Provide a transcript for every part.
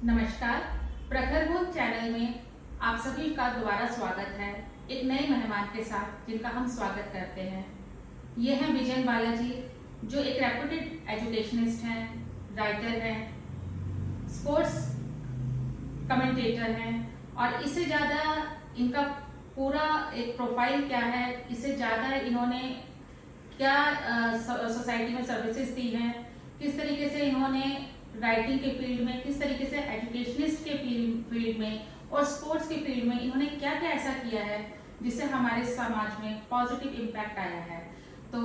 नमस्कार। प्रखर गुण चैनल में आप सभी का दोबारा स्वागत है एक नए मेहमान के साथ जिनका हम स्वागत करते हैं। ये हैं विजयन बालाजी, जो एक रेप्यूटेड एजुकेशनिस्ट हैं, राइटर हैं, स्पोर्ट्स कमेंटेटर हैं और इससे ज़्यादा इनका पूरा एक प्रोफाइल क्या है, इससे ज़्यादा इन्होंने क्या सोसाइटी में सर्विसेज दी हैं, किस तरीके से इन्होंने राइटिंग के फील्ड में, किस तरीके से एजुकेशनिस्ट के फील्ड में और स्पोर्ट्स के फील्ड में इन्होंने क्या क्या ऐसा किया है जिससे हमारे समाज में पॉजिटिव इम्पैक्ट आया है। तो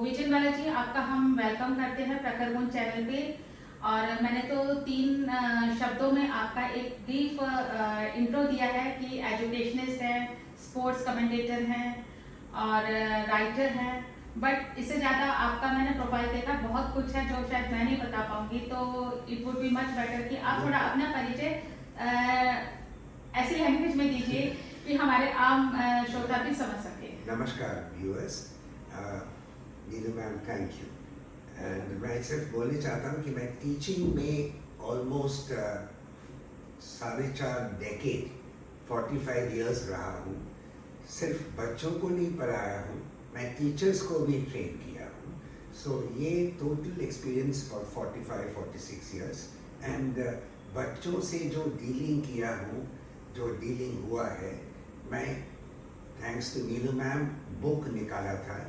विजयन बालाजी, आपका हम वेलकम करते हैं प्रखर गुण चैनल पे। और मैंने तो 3 शब्दों में आपका एक ब्रीफ इंट्रो दिया है कि एजुकेशनिस्ट हैं, स्पोर्ट्स कमेंटेटर हैं और राइटर हैं, बट इससे ज़्यादा आपका मैंने प्रोफाइल देखा, बहुत कुछ है जो शायद मैं नहीं बता पाऊंगी। तो it would be much better कि आप थोड़ा अपना परिचय ऐसी लैंग्वेज में दीजिए कि हमारे आम श्रोता भी समझ सके। नमस्कार viewers, Neelu ma'am, thank you. And मैं सिर्फ बोलना चाहता हूँ कि मैं टीचिंग में ऑलमोस्ट 4.5 डेकेड 45 इयर्स रहा हूँ। सिर्फ बच्चों को नहीं पढ़ाया हूँ, मैं टीचर्स को भी ट्रेन किया हूँ। सो ये total experience for 45-46 years. And बच्चों से जो डीलिंग किया हूँ, जो डीलिंग हुआ है, मैं thanks to Neelu ma'am book निकाला था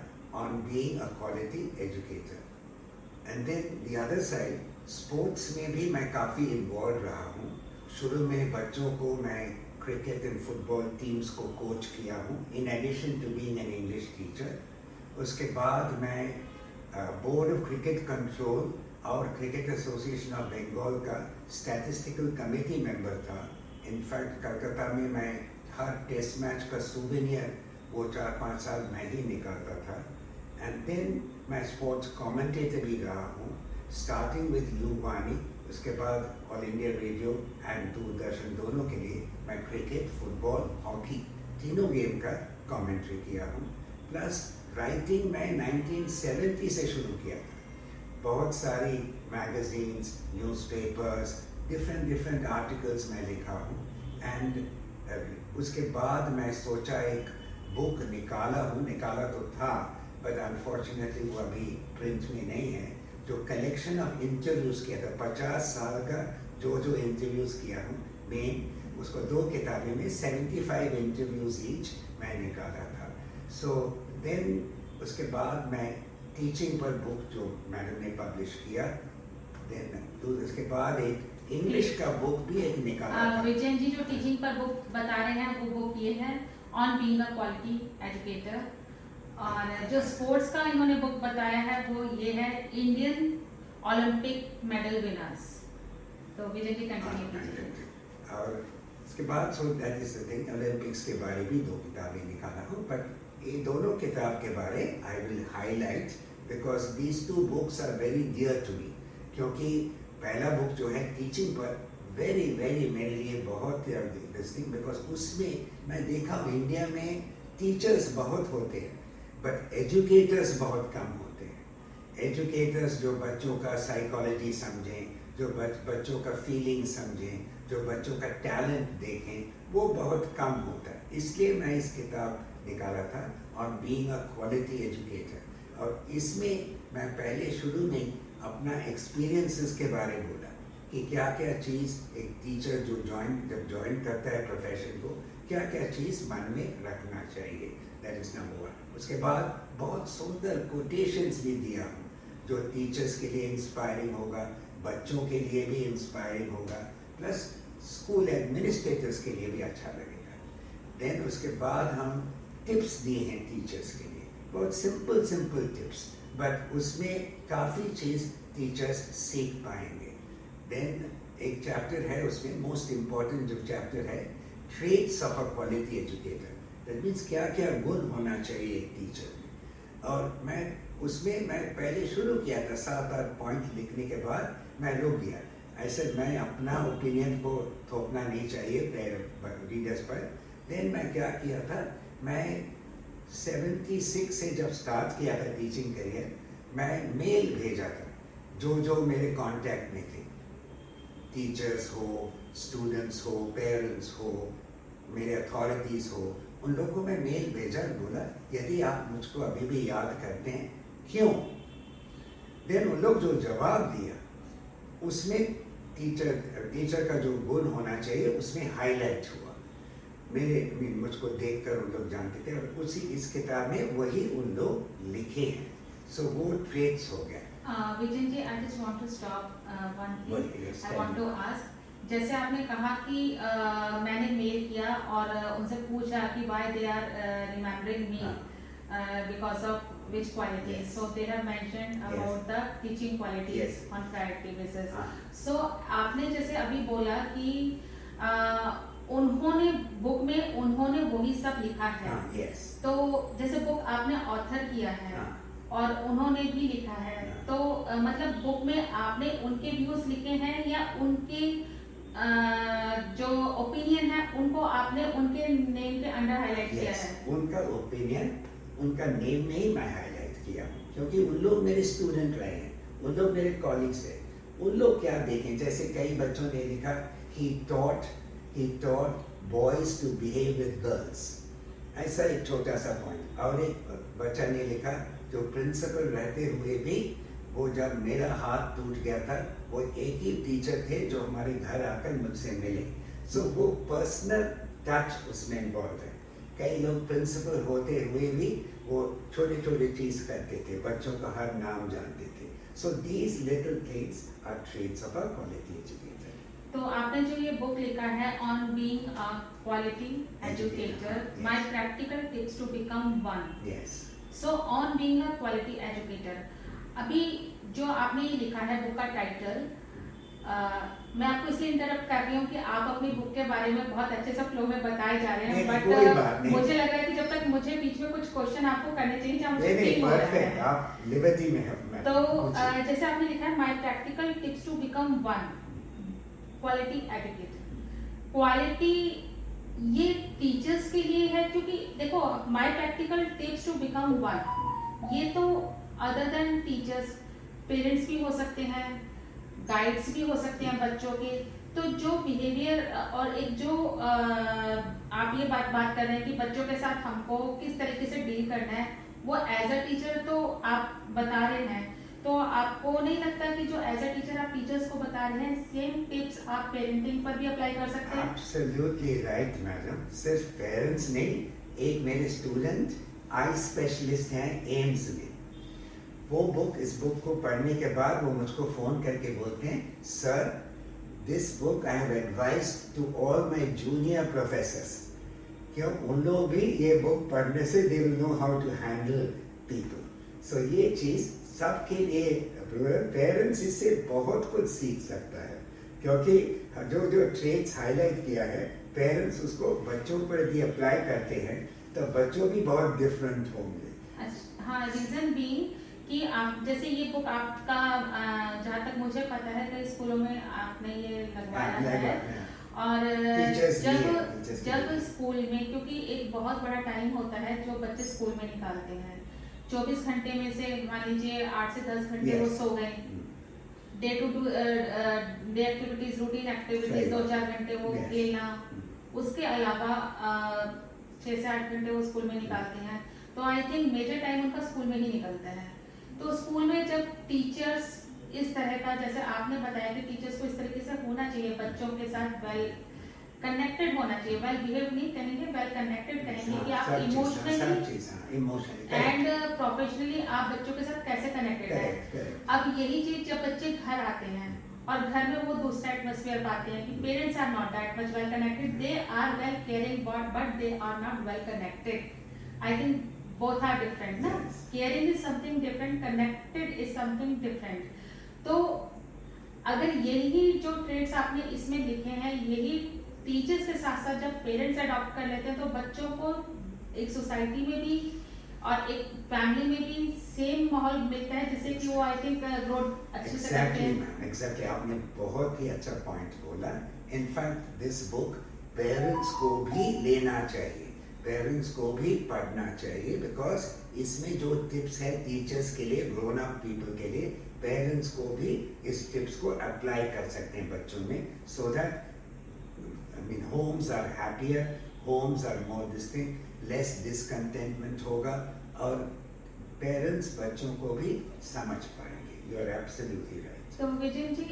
on being a quality educator. And then the other side, sports में भी मैं काफ़ी इन्वॉल्व रहा हूँ। शुरू में बच्चों को मैं क्रिकेट एंड फुटबॉल टीम्स को कोच किया हूँ, in addition to being an English teacher. उसके बाद मैं बोर्ड ऑफ क्रिकेट कंट्रोल और क्रिकेट एसोसिएशन ऑफ बंगाल का स्टैटिस्टिकल कमेटी मेंबर था। इनफैक्ट कलकत्ता में मैं हर टेस्ट मैच का सूवेनियर वो 4-5 साल मैं ही निकालता था। एंड देन मैं स्पोर्ट्स कमेंटेटर भी रहा हूँ, स्टार्टिंग विद यूवानी, उसके बाद all India radio and Doordarshan दोनों के लिए मैं क्रिकेट, फुटबॉल, हॉकी तीनों गेम का कमेंट्री किया हूँ। प्लस राइटिंग मैं 1970 से शुरू किया था। बहुत सारी मैगजीन्स, न्यूज़पेपर्स, डिफरेंट आर्टिकल्स मैं लिखा हूँ। एंड उसके बाद मैं सोचा एक बुक निकाला तो था, बट अनफॉर्चुनेटली वो अभी प्रिंट में नहीं है, जो कलेक्शन ऑफ इंटरव्यूज़ किया था, 50 साल का जो इंटरव्यूज़ किया हूँ मेन, उसको 2 किताबें में 75 इंटरव्यूज़ ईच मैं निकाला था। सो देन उसके बाद मैं टीचिंग पर बुक जो मैडम ने पब्लिश किया, देन उसके बाद एक इंग्लिश का बुक भी एक निकाला था। विजयन जी जो टीचिंग पर बुक बता रहे हैं वो बुक ये है on being a quality educator, और जो स्पोर्ट्स का इन्होंने बुक बताया है वो ये है इंडियन ओलंपिक मेडल विनर्स। तो विजय जी कंटिन्यू कीजिए। और इसके बाद so that is the thing, Olympics के बारे भी 2 किताबें निकाला हूँ, बट ये दोनों किताब के बारे I will highlight because these 2 books are very dear to me. क्योंकि पहला बुक जो है टीचिंग पर, वेरी मेरे लिए बहुत इंटरेस्टिंग, बिकॉज उसमें मैं देखा इंडिया में टीचर्स बहुत होते हैं बट एजुकेटर्स बहुत कम होते हैं। एजुकेटर्स जो बच्चों का साइकोलॉजी समझें, जो बच्चों का फीलिंग समझें, जो बच्चों का टैलेंट देखें, वो बहुत कम होता है। इसलिए मैं इस किताब निकाला था on being a quality educator. और इसमें मैं पहले शुरू में अपना एक्सपीरियंसेस के बारे में बोला कि क्या क्या चीज़ एक टीचर जो जब ज्वाइन करता है प्रोफेशन को, क्या क्या चीज़ मन में रखना चाहिए। That is number 1। उसके बाद बहुत सुंदर कोटेशंस भी दिया हूँ जो टीचर्स के लिए इंस्पायरिंग होगा, बच्चों के लिए भी इंस्पायरिंग होगा, प्लस स्कूल एडमिनिस्ट्रेटर्स के लिए भी अच्छा लगेगा। देन उसके बाद हम टिप्स दिए हैं टीचर्स के लिए, बहुत सिंपल टिप्स, बट उसमें काफ़ी चीज़ टीचर्स सीख पाएंगे। देन एक चैप्टर है उसमें, मोस्ट इम्पॉर्टेंट जो चैप्टर है, traits of a quality educator. That means क्या क्या गुण होना चाहिए एक टीचर में। और मैं उसमें पहले शुरू किया था 7-8 पॉइंट लिखने के बाद मैं रुक गया। ऐसे मैं अपना ओपिनियन को थोपना नहीं चाहिए रीडर्स पर। देन मैं क्या किया था, मैं 76 से जब स्टार्ट किया था टीचिंग करियर, मैं मेल भेजा था जो मेरे कांटेक्ट में थे टीचर्स हो, स्टूडेंट्स हो, पेरेंट्स हो, मेरे अथॉरिटीज़ हो, उन लोगों को मैं मेल भेजा, बोला यदि आप मुझको अभी भी याद करते हैं क्यों? देन उन लोग जो जवाब दिया उसमें टीचर का जो गुण होना चाहिए उसमें हाईलाइट हुआ। मुझको देखकर उन लोग जानते थे और उसी इस किताब में वही उन लोग लिखे हैं। सो वो ट्रेट्स हो गया। विजन जी, I just want to stop one thing. Yes, I want to ask, जैसे आपने कहा कि मैंने मेल किया और उनसे पूछा कि why they are remembering me because of which qualities. Yes. So they have mentioned about the teaching qualities Yes. on priority basis. हाँ. So आपने जैसे अभी बोला कि उन्होंने बुक में उन्होंने वही सब लिखा है। हाँ, yes. तो जैसे बुक आपने ऑथर किया है हाँ. और उन्होंने भी लिखा है, हाँ. तो मतलब बुक में आपने उनके व्यूज लिखे हैं या उनके जो ओपिनियन है उनको आपने उनके नेम के अंडर हाईलाइट किया Yes. है? उनका ओपिनियन उनका नेम में ही मैं हाईलाइट किया हूँ, क्योंकि उन लोग मेरे स्टूडेंट रहे हैं, उन लोग मेरे कॉलीग्स हैं। उन लोग क्या देखें, जैसे कई बच्चों ने लिखा he taught boys to behave with girls, ऐसा एक छोटा सा पॉइंट। और एक बच्चा ने लिखा जो प्रिंसिपल रहते हुए भी वो जब मेरा हाथ टूट गया था वो एक ही टीचर थे जो हमारे घर आकर मुझसे मिले। सो वो पर्सनल टच उसमें इन्वॉल्व है। कई लोग प्रिंसिपल होते हुए भी वो छोटे छोटे चीज करते थे, बच्चों का हर नाम जानते थे। So these little things are traits of a quality educator. तो आपने जो ये बुक लिखा है on being a quality educator, my practical tips to become one. Yes. So on being a quality educator, अभी जो आपने ये लिखा है बुक का टाइटल, मैं आपको इसलिए इंटरप्ट कर रही हूँ कि आप अपनी बुक के बारे में बहुत अच्छे से फ्लो में बताए जा रहे हैं, बट मुझे लग रहा है कि जब तक मुझे बीच में कुछ क्वेश्चन आपको करने चाहिए जहाँ मुझे फील हो रहा है। आप लिबर्टी में हैं। तो जैसे आपने लिखा है my practical tips to become one quality educator. Quality ये टीचर्स के लिए है, क्योंकि देखो my practical tips to become one, ये तो अदर देन टीचर्स पेरेंट्स भी हो सकते हैं, गाइड्स भी हो सकते हैं बच्चों के। तो जो बिहेवियर और एक जो आप ये बात कर रहे हैं कि बच्चों के साथ हमको किस तरीके से डील करना है, वो एज अ टीचर तो आप बता रहे हैं, तो आपको नहीं लगता कि जो एज अ टीचर आप टीचर्स को बता रहे हैं सेम टिप्स आप पेरेंटिंग पर भी अप्लाई कर सकते हैं? Absolutely right madam. सिर्फ पेरेंट्स नहीं, एक मेरे स्टूडेंट आई स्पेशलिस्ट हैं एम्स में। वो बुक, इस बुक को पढ़ने के बाद वो मुझको फ़ोन करके बोलते हैं, sir this book I have advised to all my junior professors. क्यों? उन लोग भी ये बुक पढ़ने से they will know how to handle people. So ये चीज़ सबके लिए, पेरेंट्स इससे बहुत कुछ सीख सकता है, क्योंकि जो जो ट्रेट्स हाईलाइट किया है पेरेंट्स उसको बच्चों पर भी अप्लाई करते हैं तो बच्चों भी बहुत डिफरेंट होंगे। हाँ, रीजन बीइंग कि आप जैसे ये बुक आपका जहाँ तक मुझे पता है कई स्कूलों में आपने ये लगवाया है, और जब स्कूल में, क्योंकि एक बहुत बड़ा टाइम होता है जो बच्चे स्कूल में निकालते हैं, 24 घंटे में से मान लीजिए 8 से 10 घंटे वो सो गए, डे एक्टिविटीज, रूटीन एक्टिविटीज 2-4 घंटे वो खेलना, उसके अलावा 6 से 8 घंटे वो स्कूल में निकालते हैं। तो आई थिंक मेजर टाइम उनका स्कूल में ही निकलता है। तो स्कूल में जब टीचर्स इस तरह का, जैसे आपने बताया कि टीचर्स को इस तरीके से होना चाहिए, बच्चों के साथ वेल कनेक्टेड होना चाहिए, वेल बिहेव नहीं कहेंगे, वेल कनेक्टेड कहेंगे कि आप इमोशनली एंड प्रोफेशनली आप बच्चों के साथ कैसे कनेक्टेड है। अब यही चीज जब बच्चे घर आते हैं और घर में वो दूसरा एटमॉस्फेयर पाते हैं कि parents are not that much well connected, they are well caring but they are not well connected. I think both are different ना, caring is something different, connected is something different। तो अगर यही जो trades आपने इसमें लिखे हैं, यही टीचर्स के साथ साथ जब पेरेंट्स अडॉप्ट कर लेते हैं तो बच्चों को एक सोसाइटी में भी और एक फैमिली में भी सेम माहौल मिलता है, जिससे कि वो आई थिंक ग्रो अच्छे से करते हैं। एग्जैक्टली, आपने बहुत ही अच्छा पॉइंट बोला। इनफैक्ट दिस बुक पेरेंट्स को भी लेना चाहिए, पेरेंट्स को भी पढ़ना चाहिए, बिकॉज इसमें जो टिप्स है टीचर्स के लिए, ग्रोन अप पीपल के लिए, पेरेंट्स को भी इस टिप्स को अप्लाई कर सकते हैं बच्चों में, so that homes are happier, homes are more distinct, less discontentment होगा और पेरेंट्स बच्चों को भी समझ पाएंगे। You are absolutely right. तो विजय जी,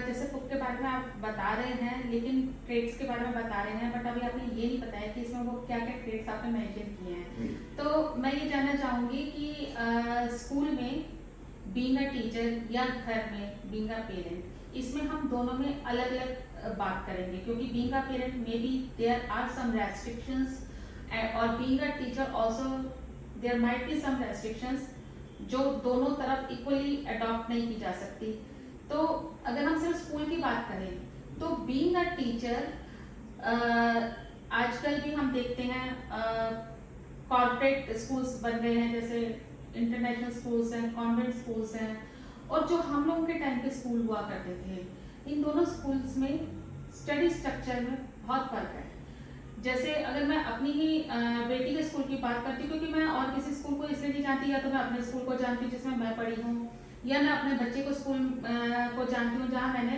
जैसे कुक के बारे में आप बता रहे हैं, लेकिन ट्रेड्स के बारे में बता रहे हैं, बट अभी आपने ये नहीं बताया कि इसमें वो क्या क्या ट्रेड्स आपने मेंशन किए हैं। तो मैं ये जानना चाहूँगी कि स्कूल में बीइंग अ टीचर या घर में बीइंग अ पेरेंट, इसमें हम दोनों में अलग अलग बात करेंगे, क्योंकि being a parent may be there are some restrictions और being a teacher also there might be some restrictions जो दोनों तरफ इक्वली अडॉप्ट नहीं की जा सकती। तो अगर हम सिर्फ स्कूल की बात करें तो बीइंग अ टीचर, आजकल भी हम देखते हैं कॉर्पोरेट स्कूल्स बन गए हैं, जैसे इंटरनेशनल स्कूल्स हैं, कॉन्वेंट स्कूल्स हैं, और जो हम लोगों के टाइम पे स्कूल हुआ करते थे, इन दोनों स्कूल्स में स्टडी स्ट्रक्चर में बहुत फर्क है। जैसे अगर मैं अपनी ही बेटी के स्कूल की बात करती हूँ, क्योंकि मैं और किसी स्कूल को इसलिए नहीं जानती, या तो मैं अपने स्कूल को जानती हूँ जिसमें मैं पढ़ी हूँ, या मैं अपने बच्चे को स्कूल को जानती हूँ जहाँ मैंने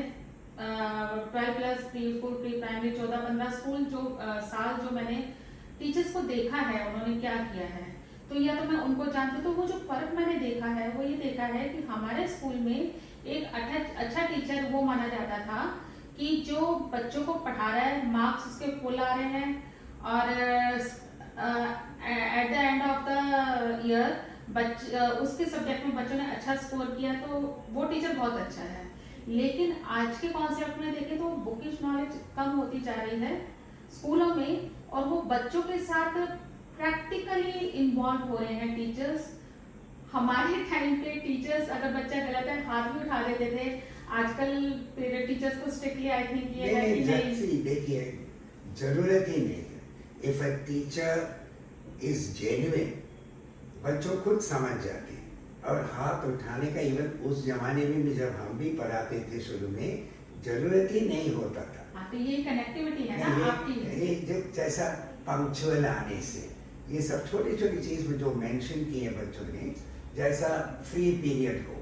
12+ pre school, pre primary, 14-15 school जो साल जो मैंने टीचर्स को देखा है उन्होंने क्या किया है, तो या तो मैं उनको जानती हूँ। तो वो जो फर्क मैंने देखा है वो ये देखा है कि हमारे स्कूल में एक अच्छा टीचर वो माना जाता था कि जो बच्चों को पढ़ा रहा है, मार्क्स उसके फुल आ रहे हैं, और at the end of the year उसके सब्जेक्ट में बच्चों ने अच्छा स्कोर किया, तो वो टीचर बहुत अच्छा है। लेकिन आज के कॉन्सेप्ट में देखें तो बुकिश नॉलेज कम होती जा रही है स्कूलों में, और वो बच्चों के साथ प्रैक्टिकली इन्वॉल्व हो रहे हैं टीचर्स। हमारे टाइम पे टीचर्स अगर बच्चा गलत है हाथ भी उठा देते थे, आजकल टीचर्स को स्ट्रिक्टली आई थिंक ये है कि नहीं, देखिए जरूरत ही नहीं है। If a teacher is genuine, बच्चों खुद समझ जाते हैं। और हाथ उठाने का इवन उस जमाने में भी जब हम भी पढ़ाते थे शुरू में, जरूरत ही नहीं होता था। हाँ, तो ये कनेक्टिविटी है ना आपकी, ये जब जैसा पंक्चुअल आने से, ये सब छोटी छोटी चीज में जो मेंशन की है बच्चों ने, जैसा फ्री पीरियड हो,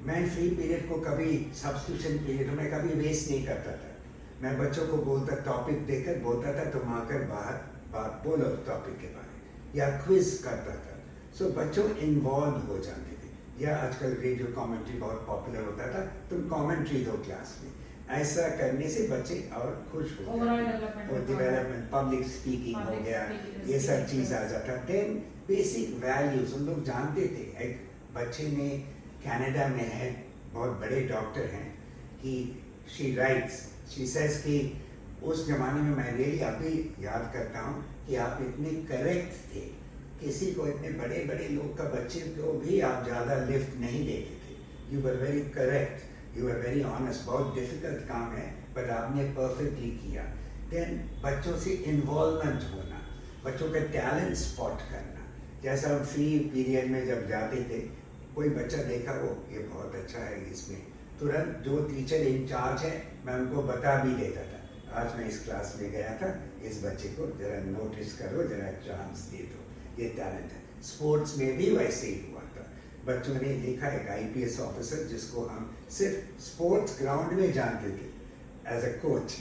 मैं फ्री पीरियड को कभी सब्स्टिट्यूशन पीरियड में कभी वेस्ट नहीं करता था। मैं बच्चों को बोलता, टॉपिक देकर बोलता था तुम आकर बाहर बात बोलो टॉपिक के बारे में, या क्विज करता था। सो बच्चों इन्वॉल्व हो जाते थे। या आजकल रेडियो कमेंट्री बहुत पॉपुलर होता था, तुम कमेंट्री दो क्लास में। ऐसा करने से बच्चे और खुश हो जाते, और डेवलपमेंट, पब्लिक स्पीकिंग हो गया, ये सब चीज आ जाता। देन बेसिक वैल्यूज उन लोग जानते थे। एक बच्चे ने कनाडा में है, बहुत बड़े डॉक्टर हैं, कि शी राइट्स, शी सेज कि उस जमाने में मैं रियली अभी याद करता हूँ कि आप इतने करेक्ट थे, किसी को इतने बड़े बड़े लोग का बच्चे को भी आप ज़्यादा लिफ्ट नहीं देते थे। You were very correct, you were very honest. बहुत डिफिकल्ट काम है बट आपने परफेक्टली किया। देन बच्चों से इन्वॉल्वमेंट होना, बच्चों का टैलेंट स्पॉट करना। जैसा हम फ्री पीरियड में जब जाते थे, कोई बच्चा देखा वो ये बहुत अच्छा है, इसमें तुरंत जो टीचर इंचार्ज है मैं उनको बता भी देता था, आज मैं इस क्लास में गया था, इस बच्चे को जरा नोटिस करो, जरा चांस दे दो, ये टैलेंट है। स्पोर्ट्स में भी वैसे ही हुआ था। बच्चों ने देखा एक IPS ऑफिसर जिसको हम सिर्फ स्पोर्ट्स ग्राउंड में जानते थे एज अ कोच,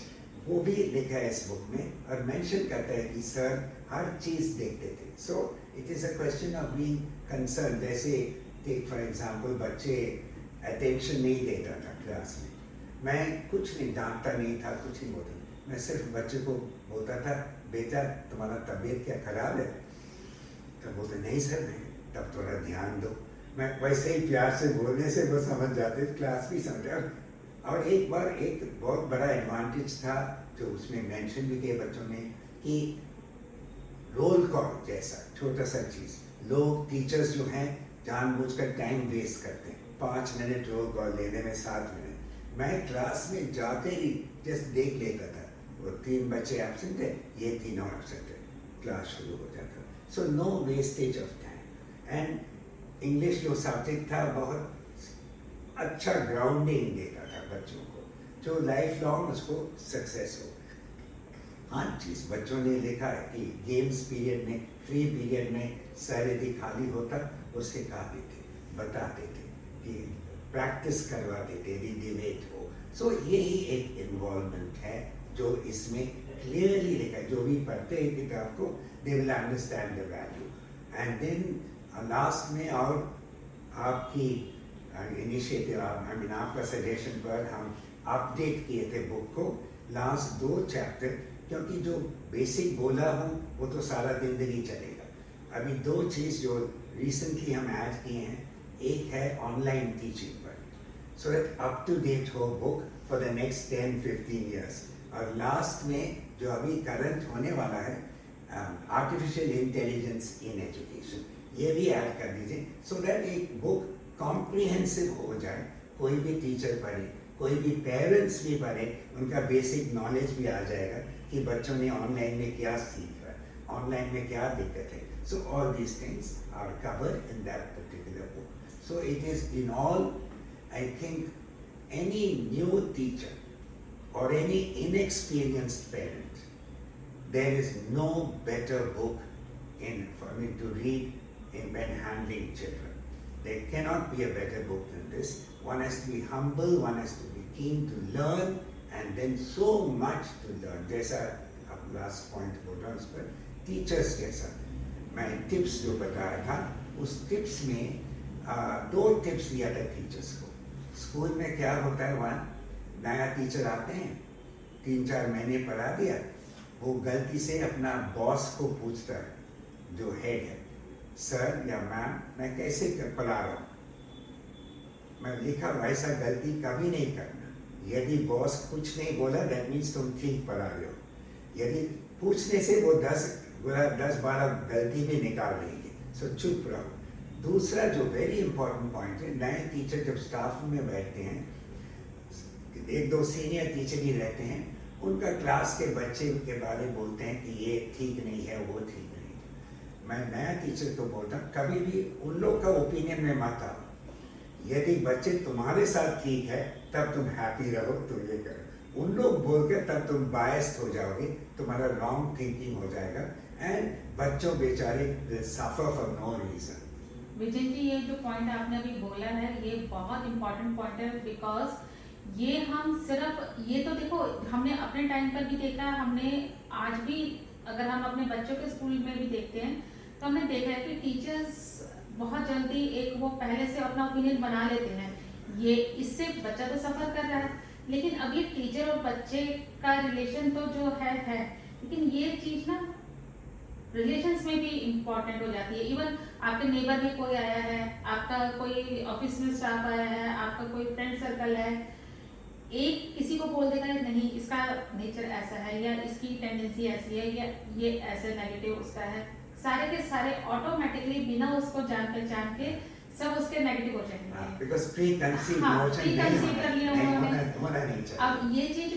वो भी लिखा है इस बुक में, और मेंशन करता है कि सर हर चीज देखते थे। सो it is a question of being concern. जैसे टेक फॉर एग्जाम्पल, बच्चे अटेंशन नहीं देता था क्लास में, मैं कुछ नहीं डांटता नहीं था, कुछ नहीं बोलता, मैं सिर्फ बच्चे को बोलता था, बेटा तुम्हारा तबीयत क्या खराब है? तब बोलते नहीं सर नहीं, तब थोड़ा ध्यान दो। मैं वैसे ही प्यार से बोलने से वो समझ जाते, क्लास भी समझ। और एक बार एक बहुत बड़ा एडवांटेज था जो उसमें मेंशन भी किया बच्चों ने, कि रोल कॉल जैसा छोटा सा चीज, लोग टीचर्स जो हैं जानबूझकर टाइम वेस्ट करते हैं, 5 मिनट रोल कॉल लेने में 7 मिनट। मैं क्लास में जाते ही जस्ट देख लेता था, वो 3 बच्चे एब्सेंट है, ये तीनों एब्सेंट है, क्लास शुरू हो जाता। So no wastage of time. And English जो सब्जेक्ट था बहुत अच्छा ग्राउंडिंग देता था बच्चों को, जो लाइफ लॉन्ग उसको सक्सेस हो। हर चीज़ बच्चों ने लिखा है कि गेम्स पीरियड में, फ्री पीरियड में सर यदि खाली होता उससे कहा देते, बताते थे कि प्रैक्टिस करवाते थे, यदि डिबेट हो। सो यही एक इन्वॉल्वमेंट है जो इसमें क्लियरली लिखा है। जो भी पढ़ते हैं किताब को, they will understand the value. And then last में और आपकी इनिशिएटिव, आई मीन आपका सजेशन पर हम अपडेट किए थे बुक को, लास्ट 2 चैप्टर, क्योंकि जो बेसिक बोला हूँ वो तो सारा जिंदगी चलेगा। अभी 2 चीज़ जो रिसेंटली हम ऐड किए हैं, एक है ऑनलाइन टीचिंग पर, so that up to date हो book for the next 10-15 years. और लास्ट में जो अभी करंट होने वाला है, आर्टिफिशियल इंटेलिजेंस इन एजुकेशन, ये भी ऐड कर दीजिए, सो दैट एक बुक कॉम्प्रिहेंसिव हो जाए। कोई भी टीचर पढ़े, कोई भी पेरेंट्स भी पढ़े, उनका बेसिक नॉलेज भी आ जाएगा कि बच्चों ने ऑनलाइन में क्या सीखा, ऑनलाइन में क्या दिक्कत है। So all these things are covered in that particular book. So it is in all, I think any new teacher or any inexperienced parent, there is no better book for me to read when handling children. There cannot be a better book than this. One has to be humble, one has to be keen to learn, and then so much to learn. जैसा अब last point बोल रहा हूँ उस पर, teachers जैसा मैं tips जो बताया था, उस tips में 2 tips दिया था teachers को। स्कूल में क्या होता है, वहाँ नया टीचर आते हैं, 3-4 महीने पढ़ा दिया, वो गलती से अपना बॉस को पूछता है, जो हेड है, सर या मैम मैं कैसे पढ़ा रहा हूँ। मैं लिखा वैसा गलती कभी नहीं करना। यदि बॉस कुछ नहीं बोला, दैट मीन्स तुम ठीक पढ़ा रहे हो। यदि पूछने से वो 10-12 गलती भी निकाल लेंगे, सो चुप रहो। दूसरा जो वेरी इंपॉर्टेंट पॉइंट है, नए टीचर जब स्टाफ में बैठते हैं, 1-2 सीनियर टीचर ही रहते हैं, उनका क्लास के बच्चे के बारे में बोलते हैं कि ये ठीक नहीं है, वो ठीक नहीं है। मैं नया टीचर को बोलता हूँ, कभी भी उन लोग का ओपिनियन में मत आओ। यदि बच्चे तुम्हारे साथ ठीक है तब तुम हैप्पी रहो, तुम ये करो। उन लोग बोल के तब तुम बायस्ड हो जाओगे, तुम्हारा रॉन्ग थिंकिंग हो जाएगा, एंड बच्चों बेचारे सफर for no reason. Vijay ji, ये जो पॉइंट आपने अभी बोला है, ये बहुत इंपॉर्टेंट पॉइंट है, बिकॉज ये हम सिर्फ, ये तो देखो हमने अपने टाइम पर भी देखा, हमने आज भी अगर हम अपने बच्चों के स्कूल में भी देखते हैं तो हमने देखा है कि टीचर्स बहुत जल्दी एक वो पहले से अपना ओपिनियन बना लेते हैं। ये इससे बच्चा तो सफर कर रहा है, लेकिन अब ये टीचर और बच्चे का रिलेशन तो जो है, लेकिन ये चीज ना रिलेशंस में भी इम्पोर्टेंट हो जाती है। इवन आपके नेबर में कोई आया है, आपका कोई ऑफिस में स्टाफ आया है, आपका कोई फ्रेंड सर्कल है, एक किसी को बोल देगा नहीं इसका नेचर ऐसा है, या इसकी टेंडेंसी ऐसी है, या ये ऐसे नेगेटिव उसका है, सारे के सारे ऑटोमेटिकली बिना उसको जान पहचान के सब उसके नेगेटिव हो जाएंगे, बिकॉज़ प्री-कंसीव्ड नोशन नहीं होना चाहिए। अब ये चीज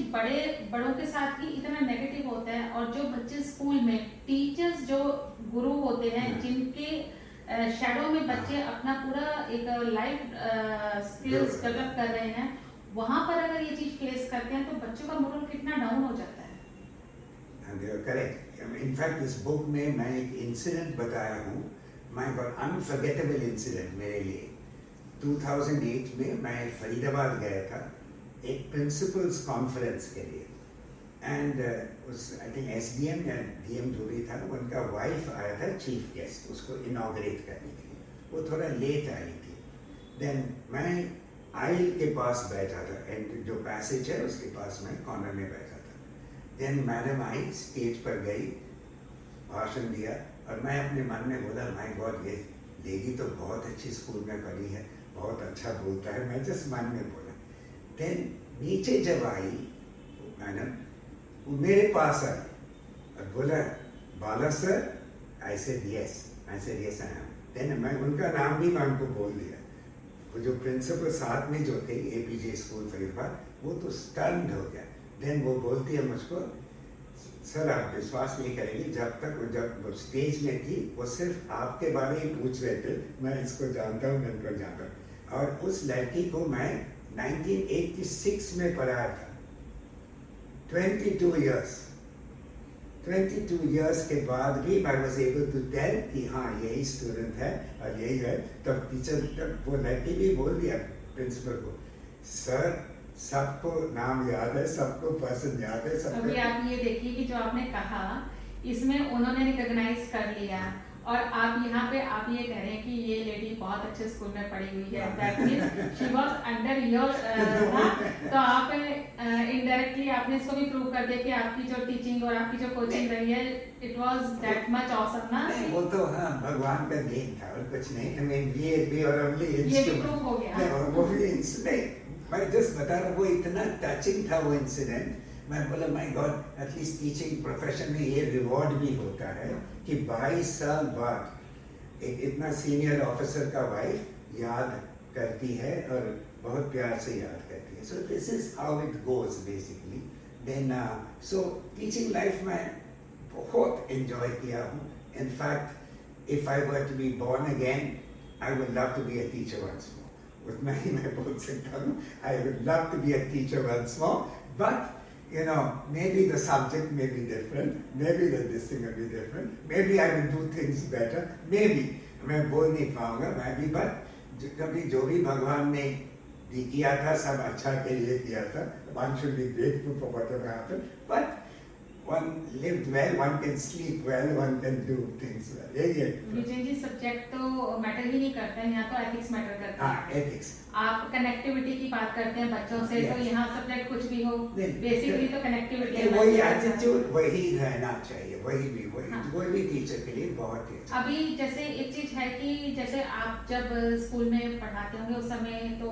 बड़ों के साथ ही इतना नेगेटिव होता है, और जो बच्चे स्कूल में टीचर्स जो गुरु होते हैं, जिनके शैडो में बच्चे अपना पूरा एक लाइफ स्किल्स डेवलप कर रहे हैं, वहां पर अगर ये चीज फेस करते हैं तो बच्चों का मोरल कितना डाउन हो जाता है। And you are correct. In fact, इस बुक में मैं एक इंसिडेंट बताया हूँ, माय गॉड अनफॉरगेटेबल इंसिडेंट मेरे लिए। 2008 में मैं फरीदाबाद गया था एक प्रिंसिपल्स कॉन्फ्रेंस के लिए, एंड उस आई थिंक SDM या DM जो भी था, उनका वाइफ आया था चीफ गेस्ट, उसको इनॉग्रेट करने के लिए। वो थोड़ा लेट आई थी। देन मैं आइल के पास बैठा था, एंड जो पैसेज है उसके पास मैं कॉर्नर में बैठा था। देन मैडम आई, स्टेज पर गई, भाषण दिया, और मैं अपने मन में बोला, माय गॉड, ये लेडी तो बहुत अच्छी स्कूल में पढ़ी है, बहुत अच्छा बोलता है, मैं जस्ट मन में बोला। देन नीचे जब आई मैडम, वो मेरे पास आई और बोला, Bala sir, I said yes, I am. Then मैं उनका नाम भी मैं उनको बोल दिया। वो जो प्रिंसिपल साथ में जो थे APJ स्कूल फरीदाबाद, वो तो स्टन्ड हो गया। देन वो बोलती है मुझको, सर आप विश्वास नहीं करेंगे, जब वो स्टेज में थी, वो सिर्फ आपके बारे ही पूछ रहे थे, मैं इसको जानता हूँ, मैं इनको जानता हूँ। और उस लड़की को मैं 1986 में पढ़ाया था, 22 years के बाद भी I was able to tell कि हाँ यही स्टूडेंट है और यही है। तब टीचर, तब वो लड़की भी बोल दिया, प्रिंसिपल को, सर सबको नाम याद है, सबको पर्सन याद है, सबको। अभी आप ये देखिए कि जो आपने कहा इसमें उन्होंने रिकॉग्नाइज कर लिया और आप यहाँ पे आप ये कह रहे हैं कि ये लेडी बहुत अच्छे स्कूल में पढ़ी हुई है, that means she was under your, तो आप इनडायरेक्टली आपने इसको भी प्रूव कर दिया कि आपकी जो टीचिंग और आपकी जो कोचिंग रही है it was that much awesome ना। नहीं, वो तो हाँ भगवान का देन था और कुछ नहीं। I mean, ये और only ये भी instrument। प्रूव हो गया। नहीं, और वो भी इंसिडेंट, मैं जस्ट बता रहा हूँ, वो इतना टचिंग था वो इंसिडेंट। मैं बोला my God, at least teaching profession में ये रिवॉर्ड भी होता है कि 22 साल बाद एक इतना सीनियर ऑफिसर का वाइफ याद करती है और बहुत प्यार से याद करती है। So this is how it goes basically. Then so teaching life में बहुत एंजॉय किया हूँ। In fact if I were to be born again I would love to be a teacher once more. उतना ही मैं बोल सकता हूँ, I would love to be a teacher once more, but you know, maybe the subject may be different, maybe this thing will be different, maybe I will do things better, maybe, मैं बोल नहीं पाऊंगा मैं भी, but कभी जो भी भगवान ने भी किया था सब अच्छा के लिए किया था। One should be grateful for whatever happened, but one lived well, one can sleep well, one can do things well. Vijay ji subject तो मैटर ही नहीं करता है, यहाँ तो एथिक्स मैटर करता है। हाँ, ethics। आप कनेक्टिविटी की बात करते हैं बच्चों से, तो Yes। यहाँ सब्जेक्ट कुछ भी हो, नहीं, बेसिकली तो कनेक्टिविटी वही एटीट्यूड वही रहना चाहिए, वही भी हाँ। कोई भी टीचर के लिए बहुत ही अच्छा। अभी जैसे एक चीज है कि जैसे आप जब स्कूल में पढ़ाते होंगे उस समय तो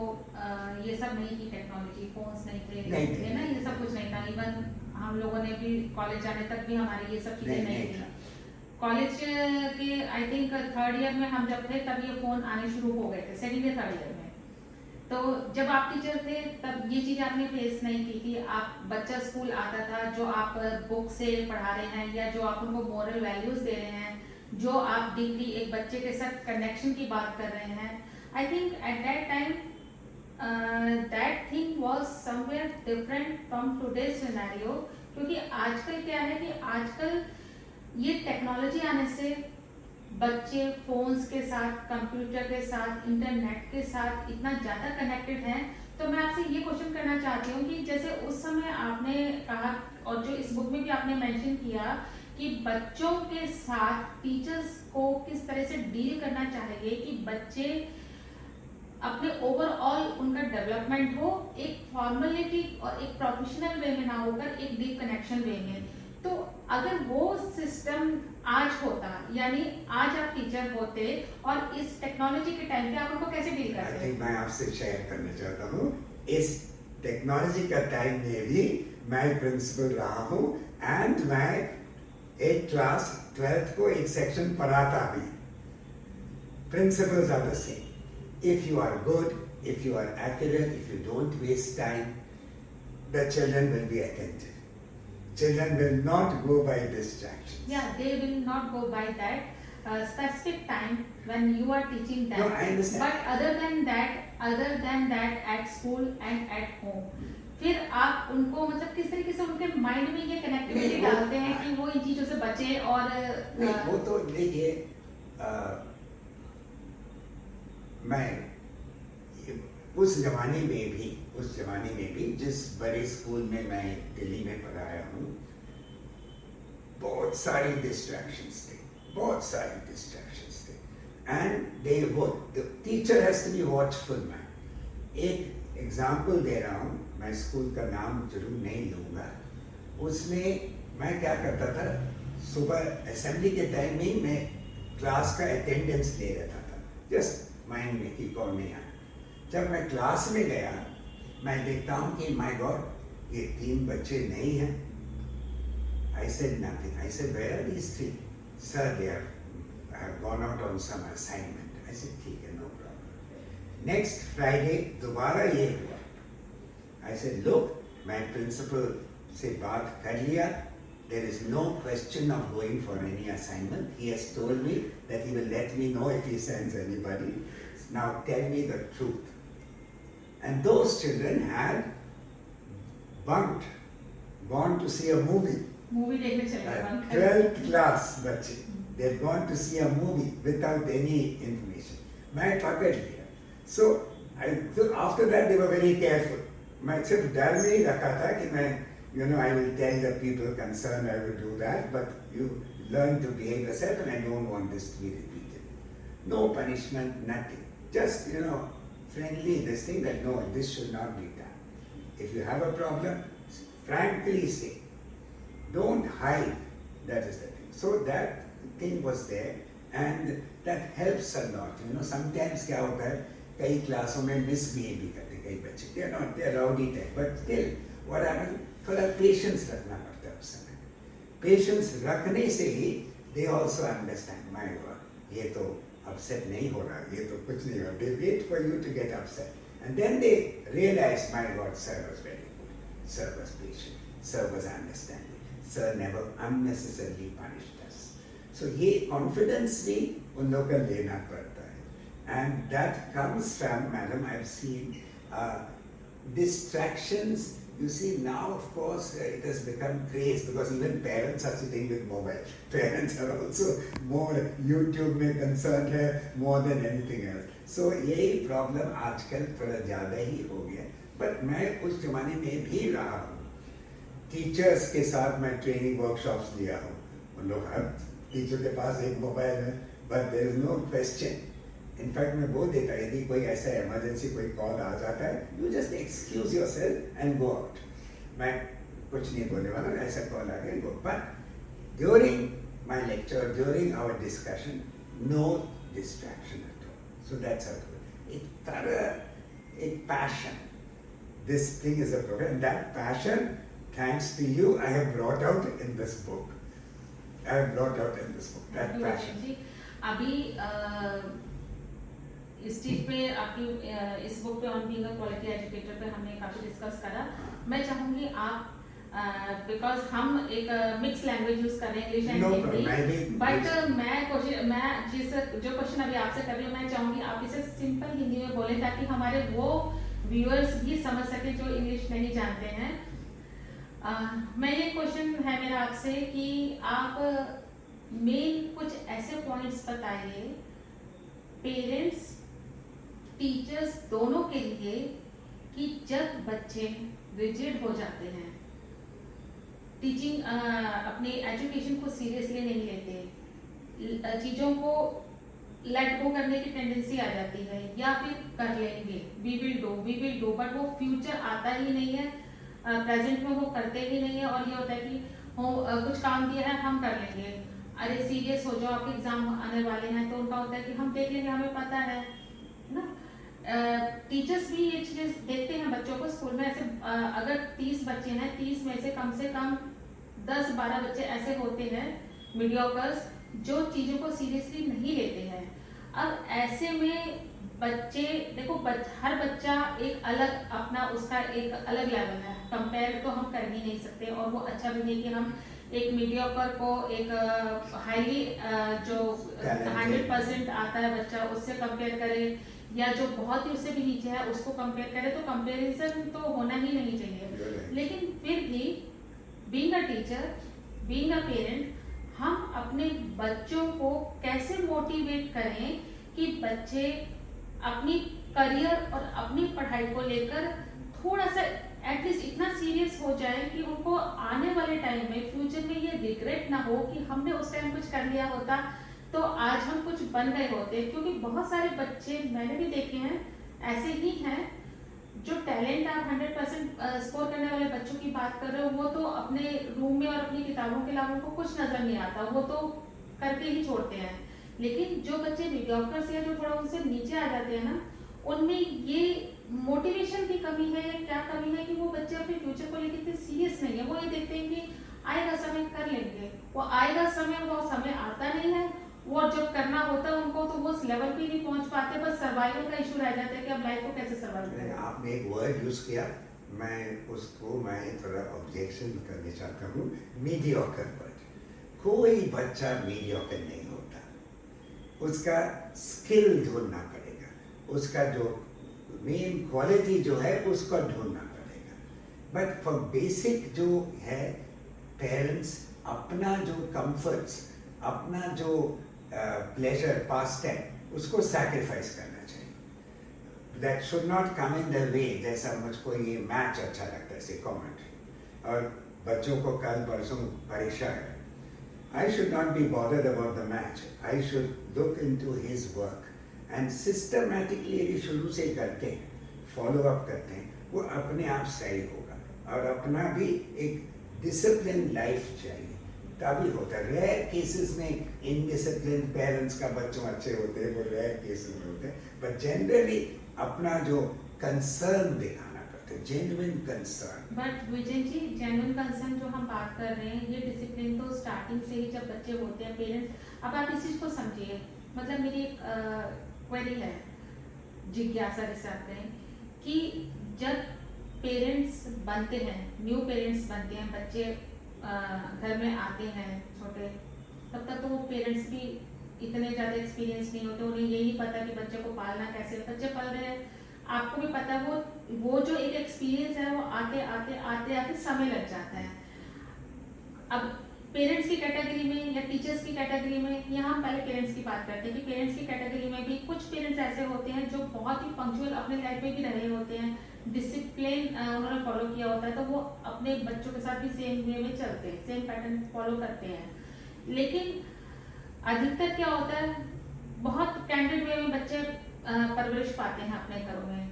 ये सब नहीं थी टेक्नोलॉजी, फोन्स नहीं नहीं थे। थे ना, ये सब कुछ नहीं था। इवन हम लोगों ने भी कॉलेज जाने तक भी हमारी ये सब चीजें नहीं थी। कॉलेज के आई थिंक थर्ड ईयर में हम जब थे तब ये फोन आने शुरू हो गए थे, सेकेंड या थर्ड ईयर में। तो जब आप टीचर थे तब ये चीज आपने फेस नहीं की थी। आप बच्चा स्कूल आता था, जो आप बुक से पढ़ा रहे हैं या जो आप उनको मॉरल वैल्यूज दे रहे हैं, जो आप डीपली एक बच्चे के साथ कनेक्शन की बात कर रहे हैं, I think at that time that thing was somewhere different from today's scenario. क्योंकि आजकल क्या है कि आजकल ये टेक्नोलॉजी आने से बच्चे फोन्स के साथ, कंप्यूटर के साथ, इंटरनेट के साथ इतना ज्यादा कनेक्टेड हैं। तो मैं आपसे ये क्वेश्चन करना चाहती हूँ कि जैसे उस समय आपने कहा और जो इस बुक में भी आपने मेंशन किया कि बच्चों के साथ टीचर्स को किस तरह से डील करना चाहिए कि बच्चे अपने ओवरऑल उनका डेवलपमेंट हो एक फॉर्मेलिटी और एक प्रोफेशनल वे में ना होकर एक डीप कनेक्शन वे में। तो अगर वो सिस्टम आज होता, यानी आज आप टीचर होते और इस टेक्नोलॉजी के टाइम पे आप उनको कैसे डील करते? आई थिंक मैं आपसे शेयर करना चाहता हूँ, इस टेक्नोलॉजी का टाइम में भी मैं प्रिंसिपल रहा हूँ एंड मैं एक क्लास 12th को एक सेक्शन पढ़ाता भी। Principles are the same. If you are good, if you are accurate, if you don't waste time, the children will be attentive. Children will not go by distractions. Yeah, they will not go by that specific time when you are teaching them. No, I understand. But other than that, at school and at home, फिर आप उनको मतलब किस तरीके से उनके mind में ये कनेक्टिविटी डालते हैं कि वो इन चीजों से बचे और नहीं, वो तो देखिए मैं उस जमाने में भी जिस बड़े स्कूल में मैं दिल्ली में पढ़ाया हूँ, बहुत सारी डिस्ट्रैक्शंस थे and they would the teacher has to be watchful. मैं एक एग्जांपल दे रहा हूँ, मैं स्कूल का नाम जरूर नहीं लूँगा। उसमें मैं क्या करता था, सुबह असेंबली के टाइम में मैं क्लास का अटेंडेंस ले रहता था, जस्ट माइंड में कि कौन नहीं आया। जब मैं क्लास में गया मैं देखता हूँ कि माय गॉड ये 3 बच्चे नहीं हैं। I said nothing. I said where are these 3? Sir, they have gone out on some assignment. I said ठीक है, no problem. Next Friday दोबारा ये हुआ। I said look, मैं प्रिंसिपल से बात कर लिया, there is no question of going for any assignment. He has told me that he will let me know if he sends anybody. Now tell me the truth. And those children had bunked, gone to see a movie. Movie देखने चले गए 12th class बच्चे, they had gone to see a movie without any information. मैं पकड़ लिया. So So after that they were very careful. मैं सिर्फ डर में ही रखा था कि मैं I will tell the people concerned I will do that, but you learn to behave yourself and I don't want this to be repeated. No punishment, nothing. Just friendly this thing that no, this should not be done. If you have a problem, frankly say. Don't hide. That is the thing. So that thing was there and that helps a lot. Sometimes क्या होता है कई क्लासों में misbehave भी करते कई बच्चे. They are not, they are rowdy type, but still what happens? थोड़ा patience रखना पड़ता है उस समय. Patience रखने से ही they also understand. My God, ये तो upset नहीं हो रहा, ये तो कुछ नहीं हो रहा. They wait for you to get upset, and then they realize, my God, sir was very good. Sir was patient. Sir was understanding. Sir never unnecessarily punished us. So ये confidence भी उन लोगों को लेना पड़ता है. And that comes from, madam, I've seen distractions. You see now, of course, it has become craze because even parents are sitting with mobile. Parents are also more YouTube में concerned है more than anything else. So यही problem आजकल थोड़ा ज़्यादा ही हो गया. But मैं उस जमाने में भी रहा हूँ. टीचर्स के साथ मैं ट्रेनिंग वर्कशॉप्स लिया हूँ. उन लोग हर टीचर के पास एक मोबाइल है, but there is no question. In fact मैं बोल देता यदि कोई ऐसा इमरजेंसी कोई कॉल आ जाता है, you just excuse yourself and go out. मैं कुछ नहीं बोलने वाला, ऐसा कॉल आ गया go. But during my lecture, during our discussion, no distraction at all. So that's how एक तरह एक passion. This thing is a programme. That passion, thanks to you, I have brought out in this book. I have brought out in this book that passion. अभी इस चीज पे आपकी इस book पे on being a quality educator पे हमने काफी डिस्कस करा. मैं चाहूंगी आप बिकॉज हम एक मिक्स लैंग्वेज यूज कर रहे हैं, इंग्लिश एंड हिंदी, बट मैं जो क्वेश्चन अभी आपसे कर रही हूँ, मैं चाहूंगी आप इसे सिंपल हिंदी में बोलें ताकि हमारे वो व्यूअर्स भी समझ सके जो इंग्लिश नहीं जानते हैं. मैं ये क्वेश्चन है मेरा आपसे कि आप मेन कुछ ऐसे पॉइंट्स बताइए पेरेंट्स टीचर्स दोनों के लिए कि जब बच्चे रिजिड हो जाते हैं, टीचिंग अपने एजुकेशन को सीरियसली नहीं लेते, चीज़ों को लेट गो करने की टेंडेंसी आ जाती है, या फिर कर लेंगे वी विल डू बट वो फ्यूचर आता ही नहीं है, प्रेजेंट में वो करते भी नहीं है, और ये होता है कि कुछ काम दिया है हम कर लेंगे, अरे सीरियस हो जाओ आपके एग्जाम आने वाले हैं, तो उनका होता है कि हम देख लेंगे हमें पता है ना. टीचर्स भी ये चीज़ देखते हैं बच्चों को स्कूल में. ऐसे अगर 30 बच्चे हैं, 30 में से कम 10-12 बच्चे ऐसे होते हैं मीडियोकर्स जो चीज़ों को सीरियसली नहीं लेते हैं. अब ऐसे में बच्चे देखो हर बच्चा एक अलग अपना उसका एक अलग लेवल है, कंपेयर तो हम कर ही नहीं सकते, और वो अच्छा भी नहीं कि हम एक मीडियोकर को एक हाईली जो 100% आता है बच्चा उससे कंपेयर करें, या जो बहुत ही उससे भी नीचे है उसको कंपेयर करें. तो कंपैरिजन तो होना ही नहीं चाहिए. लेकिन फिर भी being a teacher, being a parent, हम अपने बच्चों को कैसे मोटिवेट करें कि बच्चे अपनी करियर और अपनी पढ़ाई को लेकर थोड़ा सा एटलीस्ट इतना सीरियस हो जाए कि उनको आने वाले टाइम में फ्यूचर में ये रिग्रेट ना हो कि हमने उस टाइम कुछ कर लिया होता तो आज हम कुछ बन गए होते. क्योंकि बहुत सारे बच्चे मैंने भी देखे हैं ऐसे ही हैं जो टैलेंट आप 100% स्कोर करने वाले बच्चों की बात कर रहे हो, वो तो अपने रूम में और अपनी किताबों के अलावा उनको कुछ नजर नहीं आता, वो तो करके ही छोड़ते हैं. लेकिन जो बच्चे मीडियोकर्स या जो थोड़ा उनसे नीचे आ जाते हैं ना, उनमें ये मोटिवेशन की कमी है या क्या कमी है कि वो बच्चे अपने फ्यूचर को लेकर इतने सीरियस नहीं है. वो ये देखते हैं कि आएगा समय कर लेंगे, वो आएगा समय, वो समय आता नहीं है, वो जब करना होता है उनको तो वो उस लेवल पे नहीं पहुंच पाते, बस सर्वाइवल का इशू रह जाता है कि अब लाइफ को कैसे सर्वाइव करें. आपने एक वर्ड यूज किया, मैं थोड़ा ऑब्जेक्शन करने चाहता हूँ. Mediocre word. कोई बच्चा मीडियोकर नहीं होता, उसका स्किल ढूंढना पड़ेगा, उसका जो मेन क्वालिटी जो है उसको ढूंढना पड़ेगा. बट फॉर बेसिक जो है पेरेंट्स अपना जो कंफर्ट्स, अपना जो प्लेजर, पास टाइम, उसको सैक्रिफाइस करना चाहिए. That should not come in the way जैसा मुझको ये मैच अच्छा लगता है से कमेंट्री और बच्चों को कल परसों परीक्षा है. I should not be bothered about the match. I should look into his work and systematically यदि शुरू से करते हैं, follow up करते हैं, वो अपने आप सही होगा और अपना भी एक discipline life चाहिए तभी होता है. रेयर केसेस में indisciplined पेरेंट्स का बच्चों अच्छे होते हैं, वो रेयर केसेस में होते हैं, बट जनरली अपना जो कंसर्न दिखाना पड़ता है, genuine concern. But Vijay ji, genuine concern जो हम बात कर रहे हैं, ये डिसिप्लिन तो स्टार्टिंग से ही जब बच्चे होते हैं, पेरेंट्स, अब आप इस चीज़ को समझिए. मतलब मेरी एक क्वेरी है, जिज्ञासा जिसे आते हैं कि जब पेरेंट्स बनते हैं, न्यू पेरेंट्स बनते हैं, बच्चे घर में आते हैं छोटे, तब तक तो वो पेरेंट्स भी इतने ज़्यादा एक्सपीरियंस नहीं होते, उन्हें यही पता कि बच्चे को पालना कैसे, बच्चे पल रहे हैं. आपको भी पता है वो जो एक एक्सपीरियंस है वो आते आते समय लग जाता है. अब पेरेंट्स की कैटेगरी में या टीचर्स की कैटेगरी में, यहाँ हम पहले पेरेंट्स की बात करते हैं कि पेरेंट्स की कैटेगरी में भी कुछ पेरेंट्स ऐसे होते हैं जो बहुत ही पंक्चुअल अपने लाइफ में भी रहे होते हैं, डिसिप्लिन उन्होंने फॉलो किया होता है, तो वो अपने बच्चों के साथ भी सेम वे में चलते हैं, सेम पैटर्न फॉलो करते हैं. लेकिन अधिकतर क्या होता है, बहुत कैंडिड वे में बच्चे परवरिश पाते हैं अपने घरों में.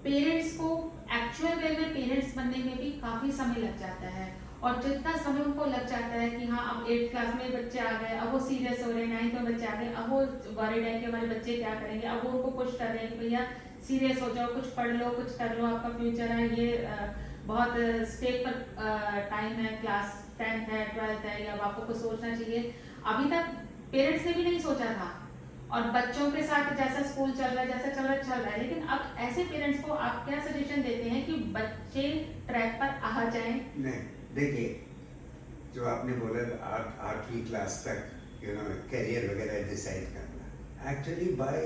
पेरेंट्स को एक्चुअल वे में पेरेंट्स बनने में भी काफी समय लग जाता है, और जितना समय उनको लग जाता है कि हाँ अब 8th क्लास में बच्चे आ गए, अब वो सीरियस हो रहे हैं, 9th में बच्चे आ गए, अब वो वरीड है कि हमारे बच्चे क्या करेंगे, अब वो उनको पुश कर रहे हैं कि भैया सीरियस हो जाओ, कुछ पढ़ लो, कुछ कर लो, आपका फ्यूचर है, ये बहुत स्टेप पर टाइम है, क्लास 10th है, 12th है, या आपको कुछ सोचना चाहिए. अभी तक पेरेंट्स ने भी नहीं सोचा था, और बच्चों के साथ जैसा स्कूल चल रहा है, जैसा चल रहा है. लेकिन अब ऐसे पेरेंट्स को आप क्या सजेशन देते हैं कि बच्चे ट्रैक पर आ जाएं? नहीं, देखिए, जो आपने बोला 8वीं क्लास तक करियर वगैरह डिसाइड करना, actually by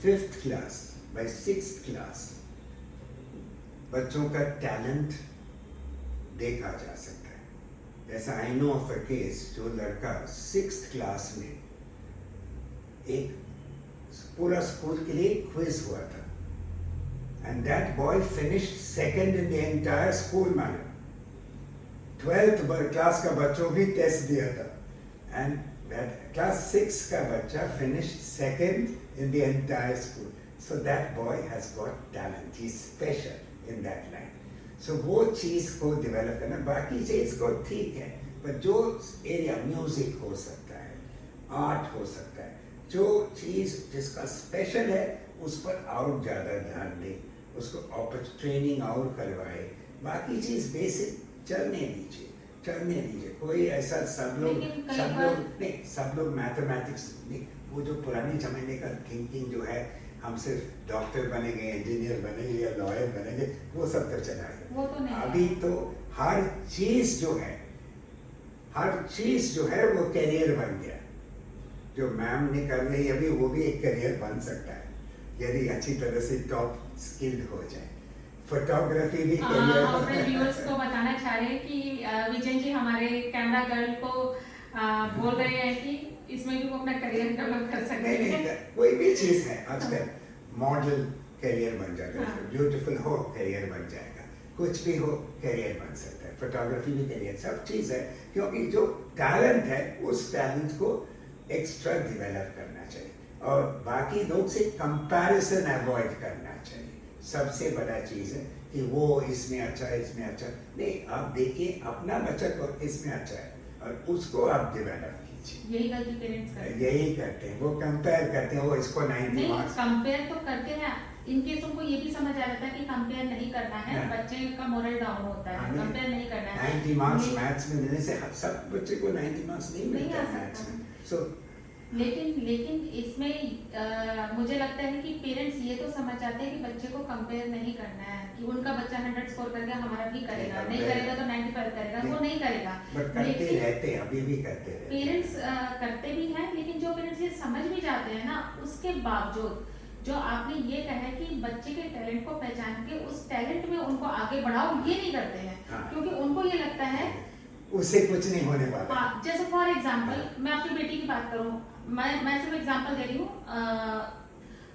5th class, by 6th class बच्चों का टैलेंट देखा जा सकता है. जैसा I know of a case, जो लड़का 6th क्लास में एक पूरा स्कूल के लिए क्विज हुआ था, and that boy finished second in the entire school. मैंने 12th क्लास का बच्चों भी टेस्ट दिया था, एंड दैट क्लास 6 का बच्चा finished second in the entire school. So that boy has got talent, he is special in that line. So वो चीज को डेवलप करना, बाकी चीज को ठीक है, पर जो एरिया, म्यूजिक हो सकता है, आर्ट हो सकता है, जो चीज जिसका स्पेशल है उस पर और ज्यादा ध्यान दें, उसको ट्रेनिंग और करवाए. बाकी चीज बेसिक चलने दीजिए. कोई ऐसा सब लोग मैथमेटिक्स नहीं, वो जो पुराने जमाने का थिंकिंग जो है, हम सिर्फ डॉक्टर बनेंगे, इंजीनियर बनेंगे या लॉयर बनेंगे, वो सब तो चला है. वो तो नहीं अभी है. तो हर चीज जो है वो करियर बन गया. जो मैम ने कर रही है अभी, वो भी एक करियर बन सकता है यदि अच्छी तरह से टॉप स्किल्ड हो जाए. फोटोग्राफी भी करियर. अपने व्यूअर्स को बताना चाह रहे हैं कि विजय जी हमारे कैमरा गर्ल को बोल रहे हैं कि इसमें भी वो अपना करियर डेवलप कर सकते हैं. नहीं, कोई भी चीज है आजकल, मॉडल करियर बन जाता है, हाँ. ब्यूटीफुल हो करियर बन जाएगा, कुछ भी हो करियर बन सकता है. फोटोग्राफी भी करियर, सब चीज है, क्योंकि जो टैलेंट है उस टैलेंट को एक्स्ट्रा डेवलप करना चाहिए, और बाकी लोग से कंपैरिजन अवॉइड करना चाहिए. सबसे बड़ा चीज है कि वो इसमें अच्छा है, इसमें अच्छा नहीं. आप देखिए अपना बच्चा को इसमें अच्छा है और उसको आप डेवलप कीजिए. यही गलती पेरेंट्स करते हैं. यही करते हैं, वो कंपेयर करते हैं, वो इसको 90 नहीं, मार्क्स. कंपेयर तो करते हैं. इन केस उनको ये भी समझ आ जाता है कि कंपेयर नहीं करना है, हाँ. बच्चे का मोरल डाउन होता है, कंपेयर नहीं करना है. 90 मार्क्स नहीं- मैथ्स में मिलने से सब बच्चे को 90 मार्क्स नहीं नहीं मिलता आ सकता. मैथ्स में. सो लेकिन इसमें मुझे लगता है कि पेरेंट्स ये तो समझ जाते हैं कि बच्चे को कंपेयर नहीं करना है, कि उनका बच्चा 100 स्कोर कर गया, हमारा भी करेगा, नहीं करेगा तो 95 करेगा, वो नहीं करेगा. बट करते लेकिन रहते हैं, अभी भी करते रहते हैं. पेरेंट्स करते भी हैं, लेकिन जो पेरेंट्स ये समझ भी जाते हैं ना, उसके बावजूद जो आपने ये कहा है कि बच्चे के टैलेंट को पहचान के उस टैलेंट में उनको आगे बढ़ाओ, ये नहीं करते हैं. हाँ. क्योंकि उनको ये लगता है, उससे कुछ नहीं होने वाला. हाँ, जैसे फॉर एग्जाम्पल मैं अपनी बेटी की बात करूं, मैं सिर्फ एग्जांपल दे रही हूँ.